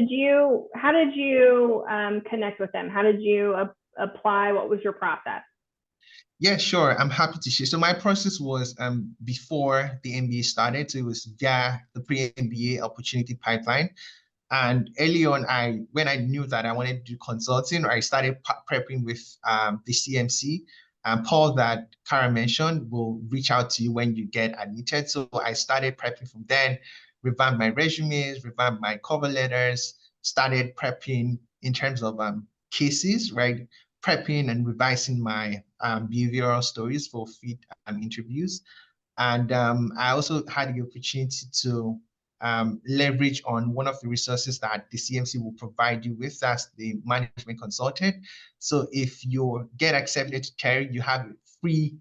how did you connect with them? How did you apply? What was your process? Yeah, sure. I'm happy to share. So my process was before the MBA started. So it was via the pre-MBA opportunity pipeline. And early on, when I knew that I wanted to do consulting, I started prepping with the CMC. And Paul, that Kara mentioned, will reach out to you when you get admitted. So I started prepping from then, revamped my resumes, revamped my cover letters, started prepping in terms of cases, right? Prepping and revising my behavioral stories for fit interviews. And I also had the opportunity to leverage on one of the resources that the CMC will provide you with. That's the management consultant. So if you get accepted to Terry, you have free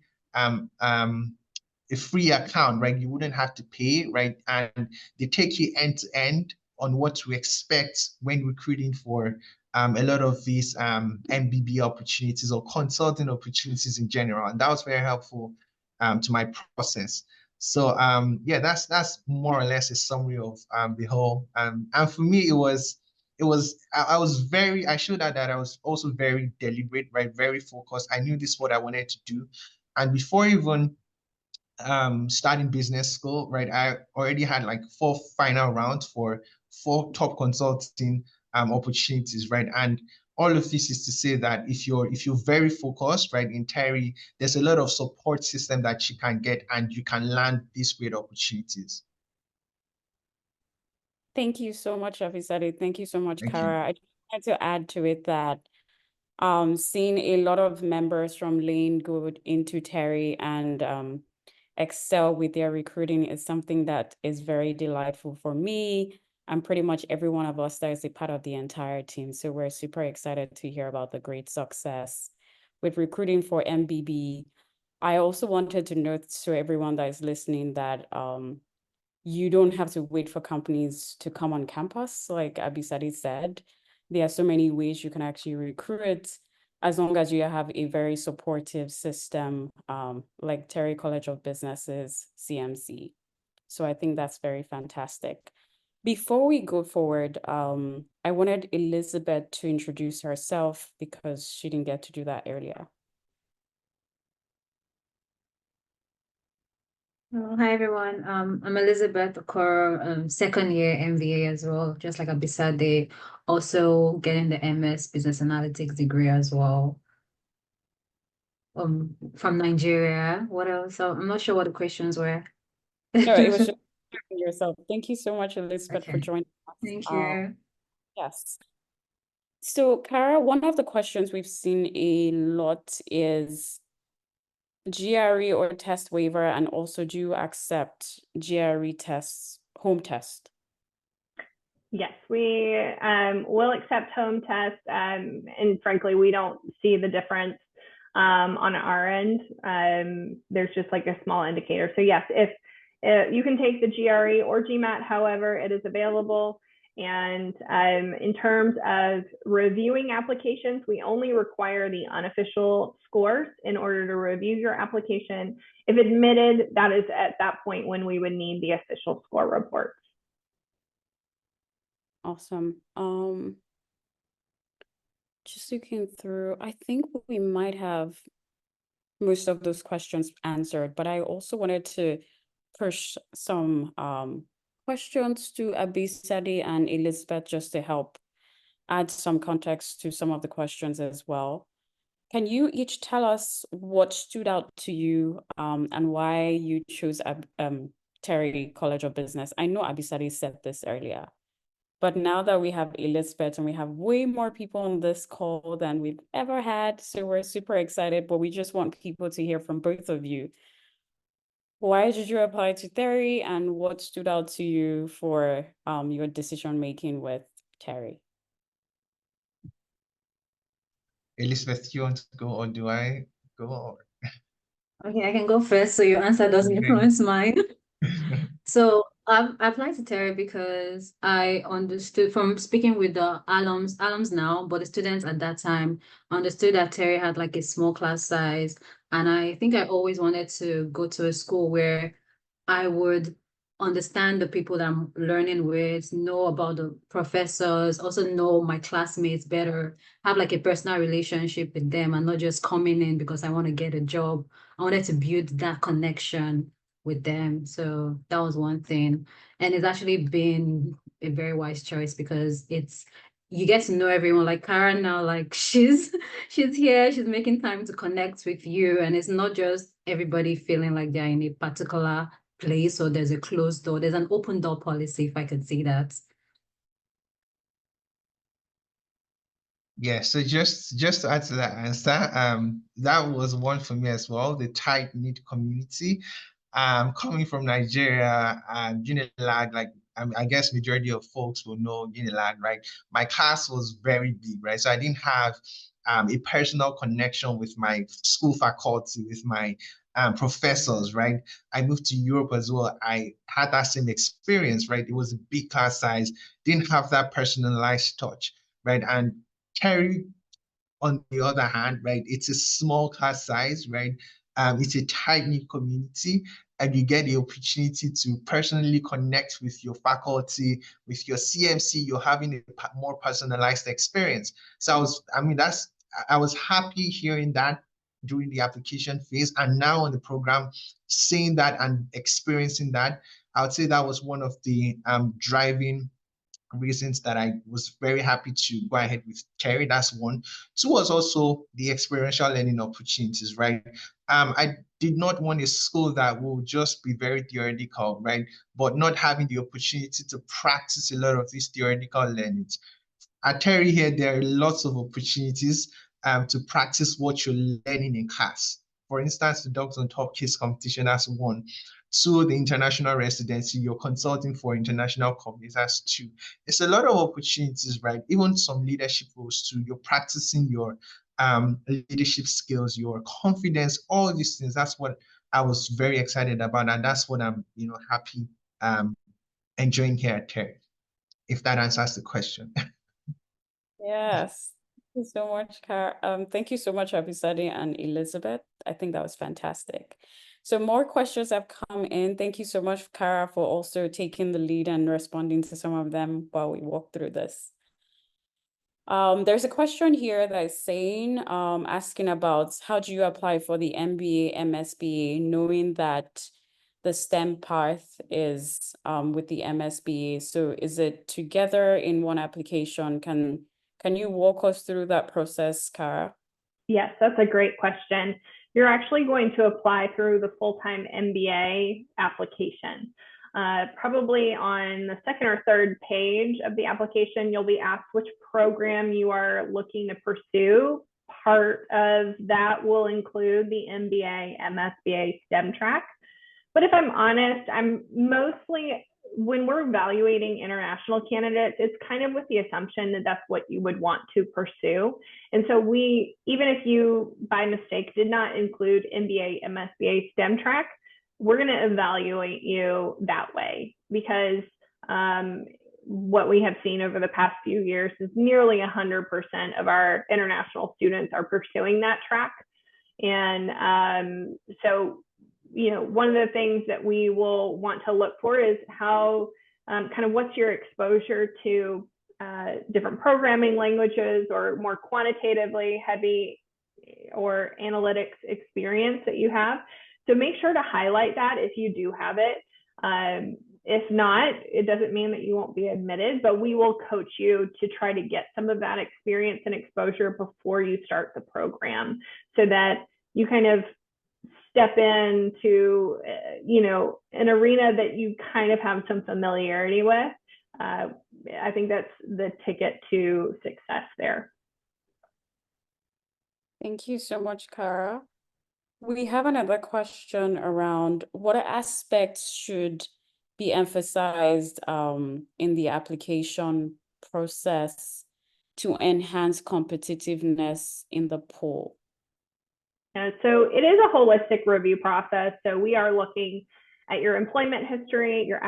a free account, right? You wouldn't have to pay, right? And they take you end to end on what to expect when recruiting for a lot of these MBB opportunities or consulting opportunities in general. And that was very helpful to my process. So yeah, that's more or less a summary of the whole. And for me, I showed that I was also very deliberate, right? Very focused. I knew this is what I wanted to do. And before even starting business school, right, I already had like 4 final rounds for 4 top consulting opportunities, right? And all of this is to say that if you're very focused, right, in Terry, there's a lot of support system that you can get and you can land these great opportunities. Thank you so much, Afisade. Thank you so much, Thank you. Kara. I just wanted to add to it that seeing a lot of members from Lane go into Terry and excel with their recruiting is something that is very delightful for me and pretty much every one of us that is a part of the entire team. So we're super excited to hear about the great success with recruiting for MBB. I also wanted to note to everyone that is listening that you don't have to wait for companies to come on campus. Like Abisadi said, there are so many ways you can actually recruit as long as you have a very supportive system, like Terry College of Business's CMC. So I think that's very fantastic. Before we go forward, I wanted Elizabeth to introduce herself because she didn't get to do that earlier. Hi everyone. I'm Elizabeth Okoro, second year MBA as well, just like Abisade, also getting the MS Business Analytics degree as well. From Nigeria. What else? So I'm not sure what the questions were. No, it was just yourself. Thank you so much, Elizabeth, for Okay. joining us. Thank you. Yes. So, Kara, one of the questions we've seen a lot is GRE or test waiver, and also do you accept GRE tests, home test? Yes, we will accept home tests, and frankly, we don't see the difference on our end. There's just like a small indicator. So yes, if you can take the GRE or GMAT, however it is available. And in terms of reviewing applications, we only require the unofficial scores in order to review your application. If admitted, that is at that point when we would need the official score reports. Awesome. Just looking through, I think we might have most of those questions answered, but I also wanted to push some questions to Abisadi and Elizabeth just to help add some context to some of the questions as well. Can you each tell us what stood out to you and why you chose Terry College of Business? I know Abisadi said this earlier, but now that we have Elizabeth and we have way more people on this call than we've ever had, so we're super excited, but we just want people to hear from both of you. Why did you apply to Terry and what stood out to you for your decision-making with Terry? Elizabeth, you want to go or do I go? Okay, I can go first so your answer doesn't influence mine. So I applied to Terry because I understood from speaking with the alums now, but the students at that time understood that Terry had like a small class size. And I think I always wanted to go to a school where I would understand the people that I'm learning with, know about the professors, also know my classmates better, have like a personal relationship with them and not just coming in because I want to get a job. I wanted to build that connection with them. So that was one thing. And it's actually been a very wise choice because you get to know everyone. Like Karen now, like she's here, she's making time to connect with you. And it's not just everybody feeling like they're in a particular place or there's a closed door. There's an open door policy, if I could say that. Yeah, so just to add to that answer, that was one for me as well, the tight-knit community. Coming from Nigeria, Unilag, like I guess majority of folks will know Unilag, right? My class was very big, right? So I didn't have a personal connection with my school faculty, with my professors, right? I moved to Europe as well. I had that same experience, right? It was a big class size, didn't have that personalized touch, right? And Terry, on the other hand, right, it's a small class size, right? It's a tight-knit community, and you get the opportunity to personally connect with your faculty, with your CMC. You're having a more personalized experience. So I was happy hearing that during the application phase, and now on the program, seeing that and experiencing that. I would say that was one of the driving reasons that I was very happy to go ahead with Terry. That's one. Two was also the experiential learning opportunities, right? I did not want a school that will just be very theoretical, right? But not having the opportunity to practice a lot of these theoretical learnings. At Terry here, there are lots of opportunities to practice what you're learning in class. For instance, the Dogs on Top Case competition, that's one. Two, the international residency, you're consulting for international companies, that's two. It's a lot of opportunities, right? Even some leadership roles too. You're practicing your leadership skills, your confidence, all these things. That's what I was very excited about, and that's what I'm, happy enjoying here at Terry. If that answers the question. Yes. Thank you so much, Cara. Thank you so much, Abisadi and Elizabeth. I think that was fantastic. So more questions have come in. Thank you so much, Cara, for also taking the lead and responding to some of them while we walk through this. There's a question here that is saying, asking about how do you apply for the MBA, MSBA, knowing that the STEM path is with the MSBA. So is it together in one application? Can you walk us through that process, Cara? Yes, that's a great question. You're actually going to apply through the full-time MBA application. Probably on the second or third page of the application, you'll be asked which program you are looking to pursue. Part of that will include the MBA, MSBA STEM track. But if I'm honest, when we're evaluating international candidates, it's kind of with the assumption that that's what you would want to pursue. And so even if you by mistake did not include MBA, MSBA STEM track, we're going to evaluate you that way, because what we have seen over the past few years is nearly 100% of our international students are pursuing that track. And so one of the things that we will want to look for is how, kind of what's your exposure to different programming languages or more quantitatively heavy or analytics experience that you have. So make sure to highlight that if you do have it. If not, it doesn't mean that you won't be admitted, but we will coach you to try to get some of that experience and exposure before you start the program, so that you kind of step into an arena that you kind of have some familiarity with. I think that's the ticket to success there. Thank you so much, Cara. We have another question around what aspects should be emphasized in the application process to enhance competitiveness in the pool. So it is a holistic review process. So we are looking at your employment history, your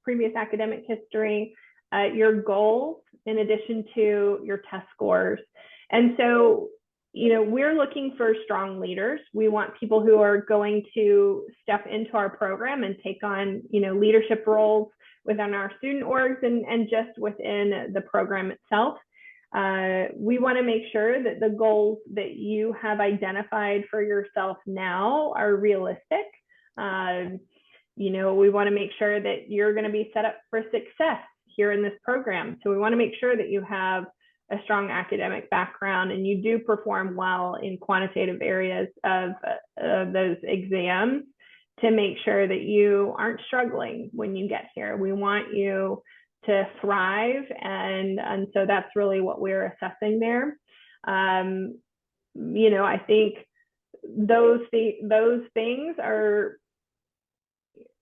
previous academic history, your goals, in addition to your test scores. And so, we're looking for strong leaders. We want people who are going to step into our program and take on, leadership roles within our student orgs and just within the program itself. We want to make sure that the goals that you have identified for yourself now are realistic. We want to make sure that you're going to be set up for success here in this program. So we want to make sure that you have a strong academic background and you do perform well in quantitative areas of those exams, to make sure that you aren't struggling when you get here. We want you to thrive, and so that's really what we're assessing there. I think those things are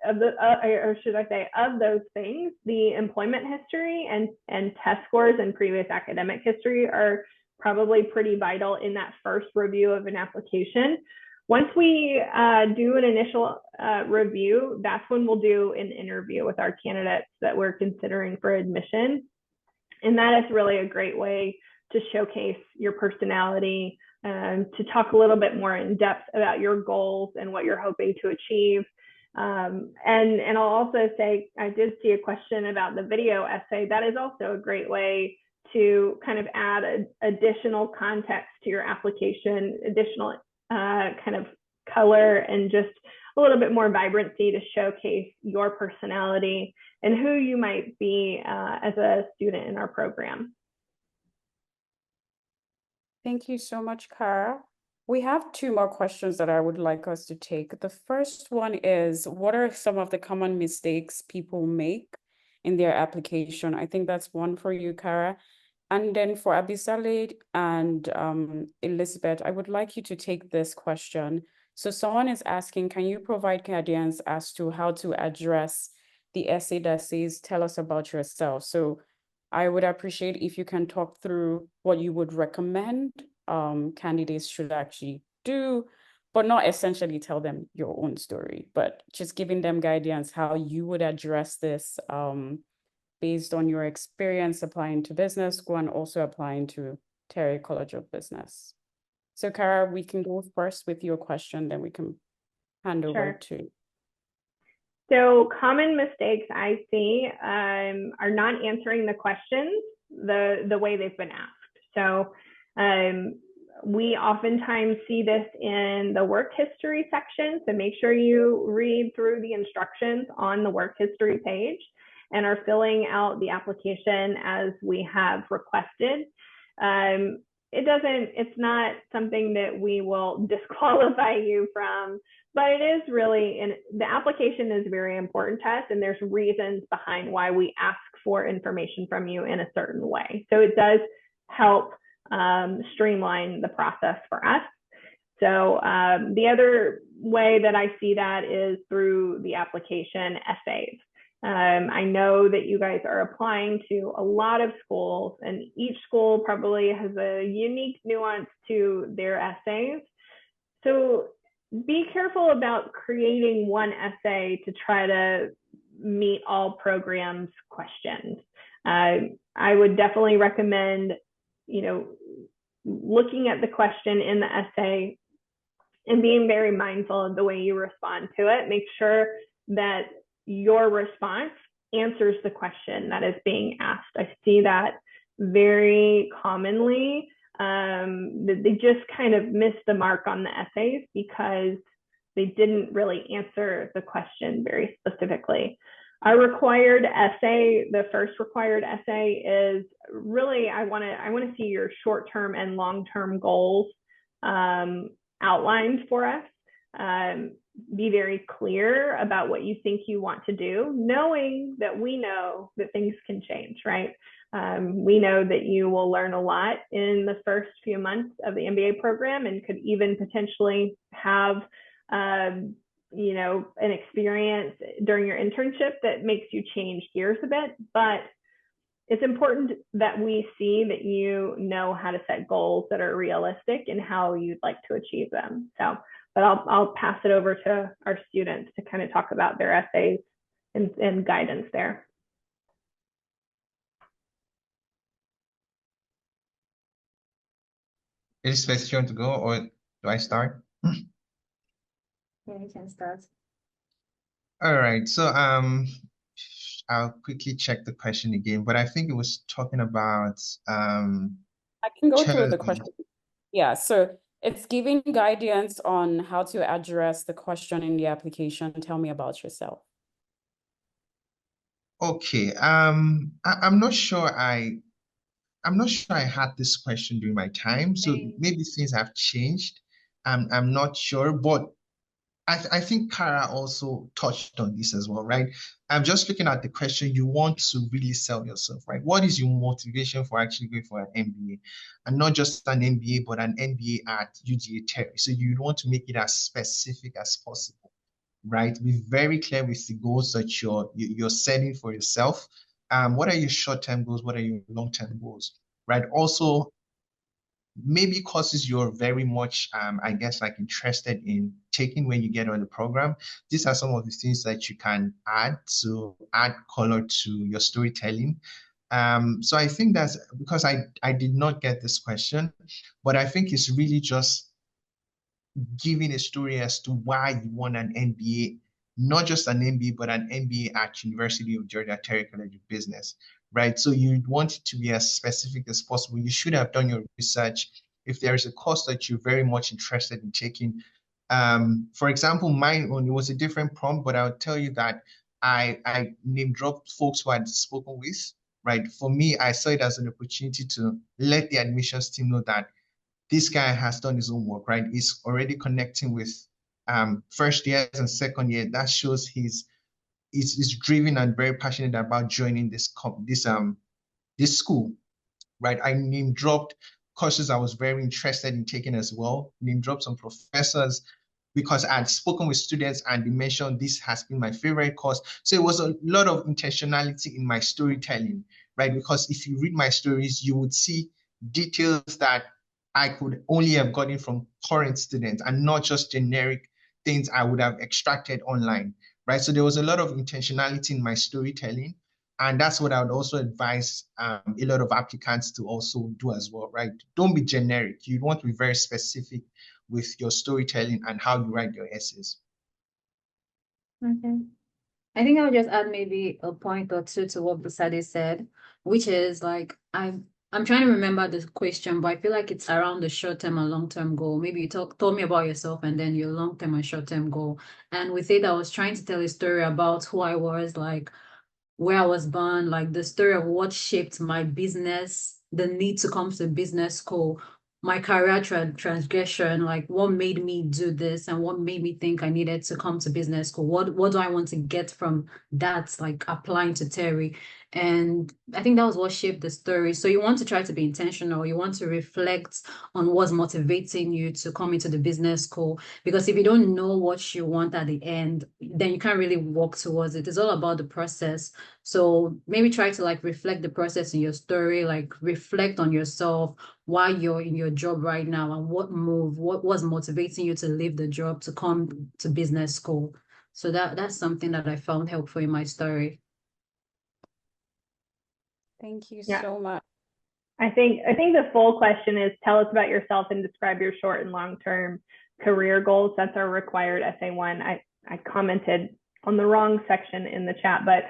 of the or should I say of those things, the employment history and test scores and previous academic history are probably pretty vital in that first review of an application. Once we do an initial review, that's when we'll do an interview with our candidates that we're considering for admission. And that is really a great way to showcase your personality, to talk a little bit more in depth about your goals and what you're hoping to achieve. And I'll also say, I did see a question about the video essay. That is also a great way to kind of add additional context to your application, additional kind of color and just a little bit more vibrancy to showcase your personality and who you might be as a student in our program. Thank you so much, Cara. We have two more questions that I would like us to take. The first one is, what are some of the common mistakes people make in their application? I think that's one for you, Cara. And then for Abisalid and Elizabeth, I would like you to take this question. So someone is asking, can you provide guidance as to how to address the essay that says, tell us about yourself? So I would appreciate if you can talk through what you would recommend candidates should actually do, but not essentially tell them your own story, but just giving them guidance how you would address this based on your experience applying to business school and also applying to Terry College of Business. So Cara, we can go first with your question, then we can hand over to. So common mistakes I see are not answering the questions the way they've been asked. So we oftentimes see this in the work history section. So make sure you read through the instructions on the work history page and are filling out the application as we have requested. It's not something that we will disqualify you from, but it is really, and the application is very important to us, and there's reasons behind why we ask for information from you in a certain way. So it does help streamline the process for us. So the other way that I see that is through the application essays. I know that you guys are applying to a lot of schools, and each school probably has a unique nuance to their essays. So be careful about creating one essay to try to meet all programs' questions. I would definitely recommend, looking at the question in the essay and being very mindful of the way you respond to it. Make sure that your response answers the question that is being asked. I see that very commonly. They just kind of missed the mark on the essays because they didn't really answer the question very specifically. Our required essay, the first required essay is really, I want to see your short-term and long-term goals outlined for us. Be very clear about what you think you want to do, knowing that we know that things can change, right? We know that you will learn a lot in the first few months of the MBA program and could even potentially have, an experience during your internship that makes you change gears a bit. But it's important that we see that you know how to set goals that are realistic and how you'd like to achieve them. So, but I'll pass it over to our students to kind of talk about their essays and guidance there. Elizabeth, you want to go or do I start? Yeah, you can start. All right, so I'll quickly check the question again, but I think it was talking about I can go through the question. Yeah, so it's giving guidance on how to address the question in the application. Tell me about yourself. Okay, I'm not sure I had this question during my time, so maybe things have changed. I'm not sure, but I think Cara also touched on this as well, right? I'm just looking at the question. You want to really sell yourself, right? What is your motivation for actually going for an MBA? And not just an MBA, but an MBA at UGA Terry. So you want to make it as specific as possible. right? Be very clear with the goals that you're setting for yourself. What are your short-term goals? What are your long-term goals, right? Also, maybe courses you're very much, I guess, like interested in taking when you get on the program. These are some of the things that you can add to add color to your storytelling. So I think that's because I did not get this question, but I think it's really just giving a story as to why you want an MBA, not just an MBA, but an MBA at University of Georgia Terry College of Business, right? So you want it to be as specific as possible. You should have done your research. If there is a course that you're very much interested in taking, for example, mine it was a different prompt, but I'll tell you that I name dropped folks who I'd spoken with, right? For me, I saw it as an opportunity to let the admissions team know that this guy has done his own work, right? He's already connecting with first years and second year. That shows he's driven and very passionate about joining this school, right? I name dropped courses I was very interested in taking as well. Name dropped some professors because I'd spoken with students and they mentioned this has been my favorite course. So it was a lot of intentionality in my storytelling, right? Because if you read my stories, you would see details that I could only have gotten from current students and not just generic things I would have extracted online, right? So there was a lot of intentionality in my storytelling. And that's what I would also advise a lot of applicants to also do as well, right? Don't be generic. You want to be very specific with your storytelling and how you write your essays. Okay. I think I would just add maybe a point or two to what Busade said, which is like I'm trying to remember the question, but I feel like it's around the short-term and long-term goal. Maybe you told me about yourself and then your long-term and short-term goal. And with it, I was trying to tell a story about who I was, like where I was born, like the story of what shaped my business, the need to come to business school, my career transgression, like what made me do this and what made me think I needed to come to business school. What do I want to get from that, like applying to Terry? And I think that was what shaped the story. So you want to try to be intentional. You want to reflect on what's motivating you to come into the business school. Because if you don't know what you want at the end, then you can't really walk towards it. It's all about the process. So maybe try to like reflect the process in your story, like reflect on yourself while you're in your job right now and what was motivating you to leave the job to come to business school. So that's something that I found helpful in my story. Thank you Yeah. so much. I think the full question is tell us about yourself and describe your short and long-term career goals. That's our required essay one. I commented on the wrong section in the chat, but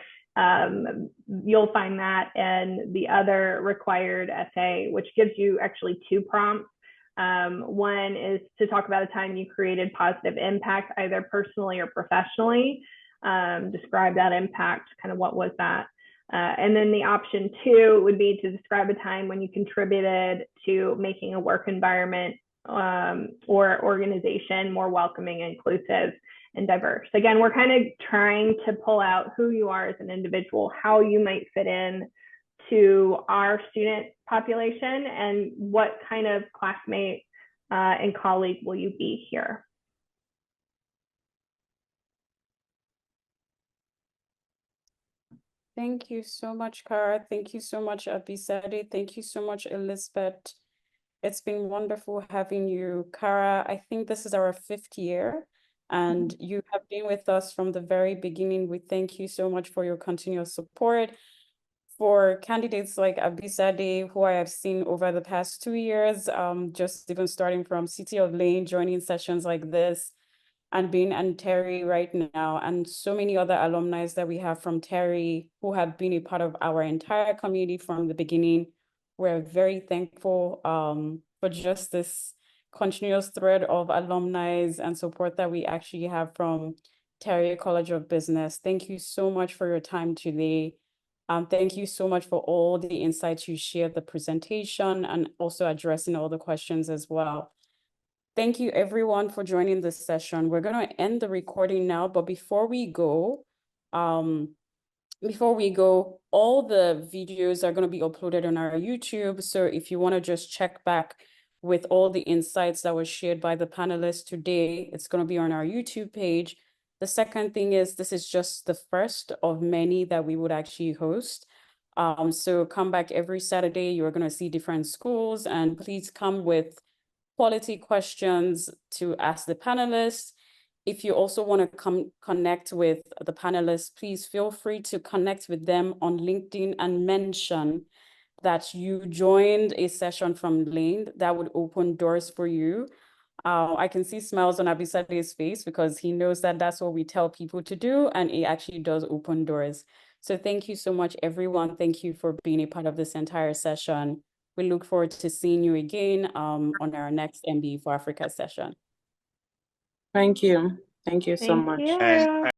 you'll find that. And the other required essay, which gives you actually two prompts. One is to talk about a time you created positive impact, either personally or professionally. Describe that impact, kind of what was that? And then the option two would be to describe a time when you contributed to making a work environment or organization more welcoming, inclusive, and diverse. Again, we're kind of trying to pull out who you are as an individual, how you might fit in to our student population, and what kind of classmate and colleague will you be here. Thank you so much, Cara. Thank you so much, Abisade. Thank you so much, Elizabeth. It's been wonderful having you, Cara. I think this is our 5th year, and you have been with us from the very beginning. We thank you so much for your continuous support. For candidates like Abisade, who I have seen over the past 2 years, just even starting from City of Lane, joining sessions like this, and being in Terry right now, and so many other alumni that we have from Terry who have been a part of our entire community from the beginning. We're very thankful for just this continuous thread of alumni and support that we actually have from Terry College of Business. Thank you so much for your time today. Thank you so much for all the insights you shared, the presentation, and also addressing all the questions as well. Thank you everyone for joining this session. We're going to end the recording now, but before we go, all the videos are going to be uploaded on our YouTube. So if you want to just check back with all the insights that were shared by the panelists today, it's going to be on our YouTube page. The second thing is this is just the first of many that we would actually host. So come back every Saturday. You're going to see different schools, and please come with quality questions to ask the panelists. If you also want to come connect with the panelists, please feel free to connect with them on LinkedIn and mention that you joined a session from Lane. That would open doors for you. I can see smiles on Abisade's face because he knows that that's what we tell people to do, and it actually does open doors. So thank you so much, everyone. Thank you for being a part of this entire session. We look forward to seeing you again on our next MBA for Africa session. Thank you. Thank you so Thank much. you. And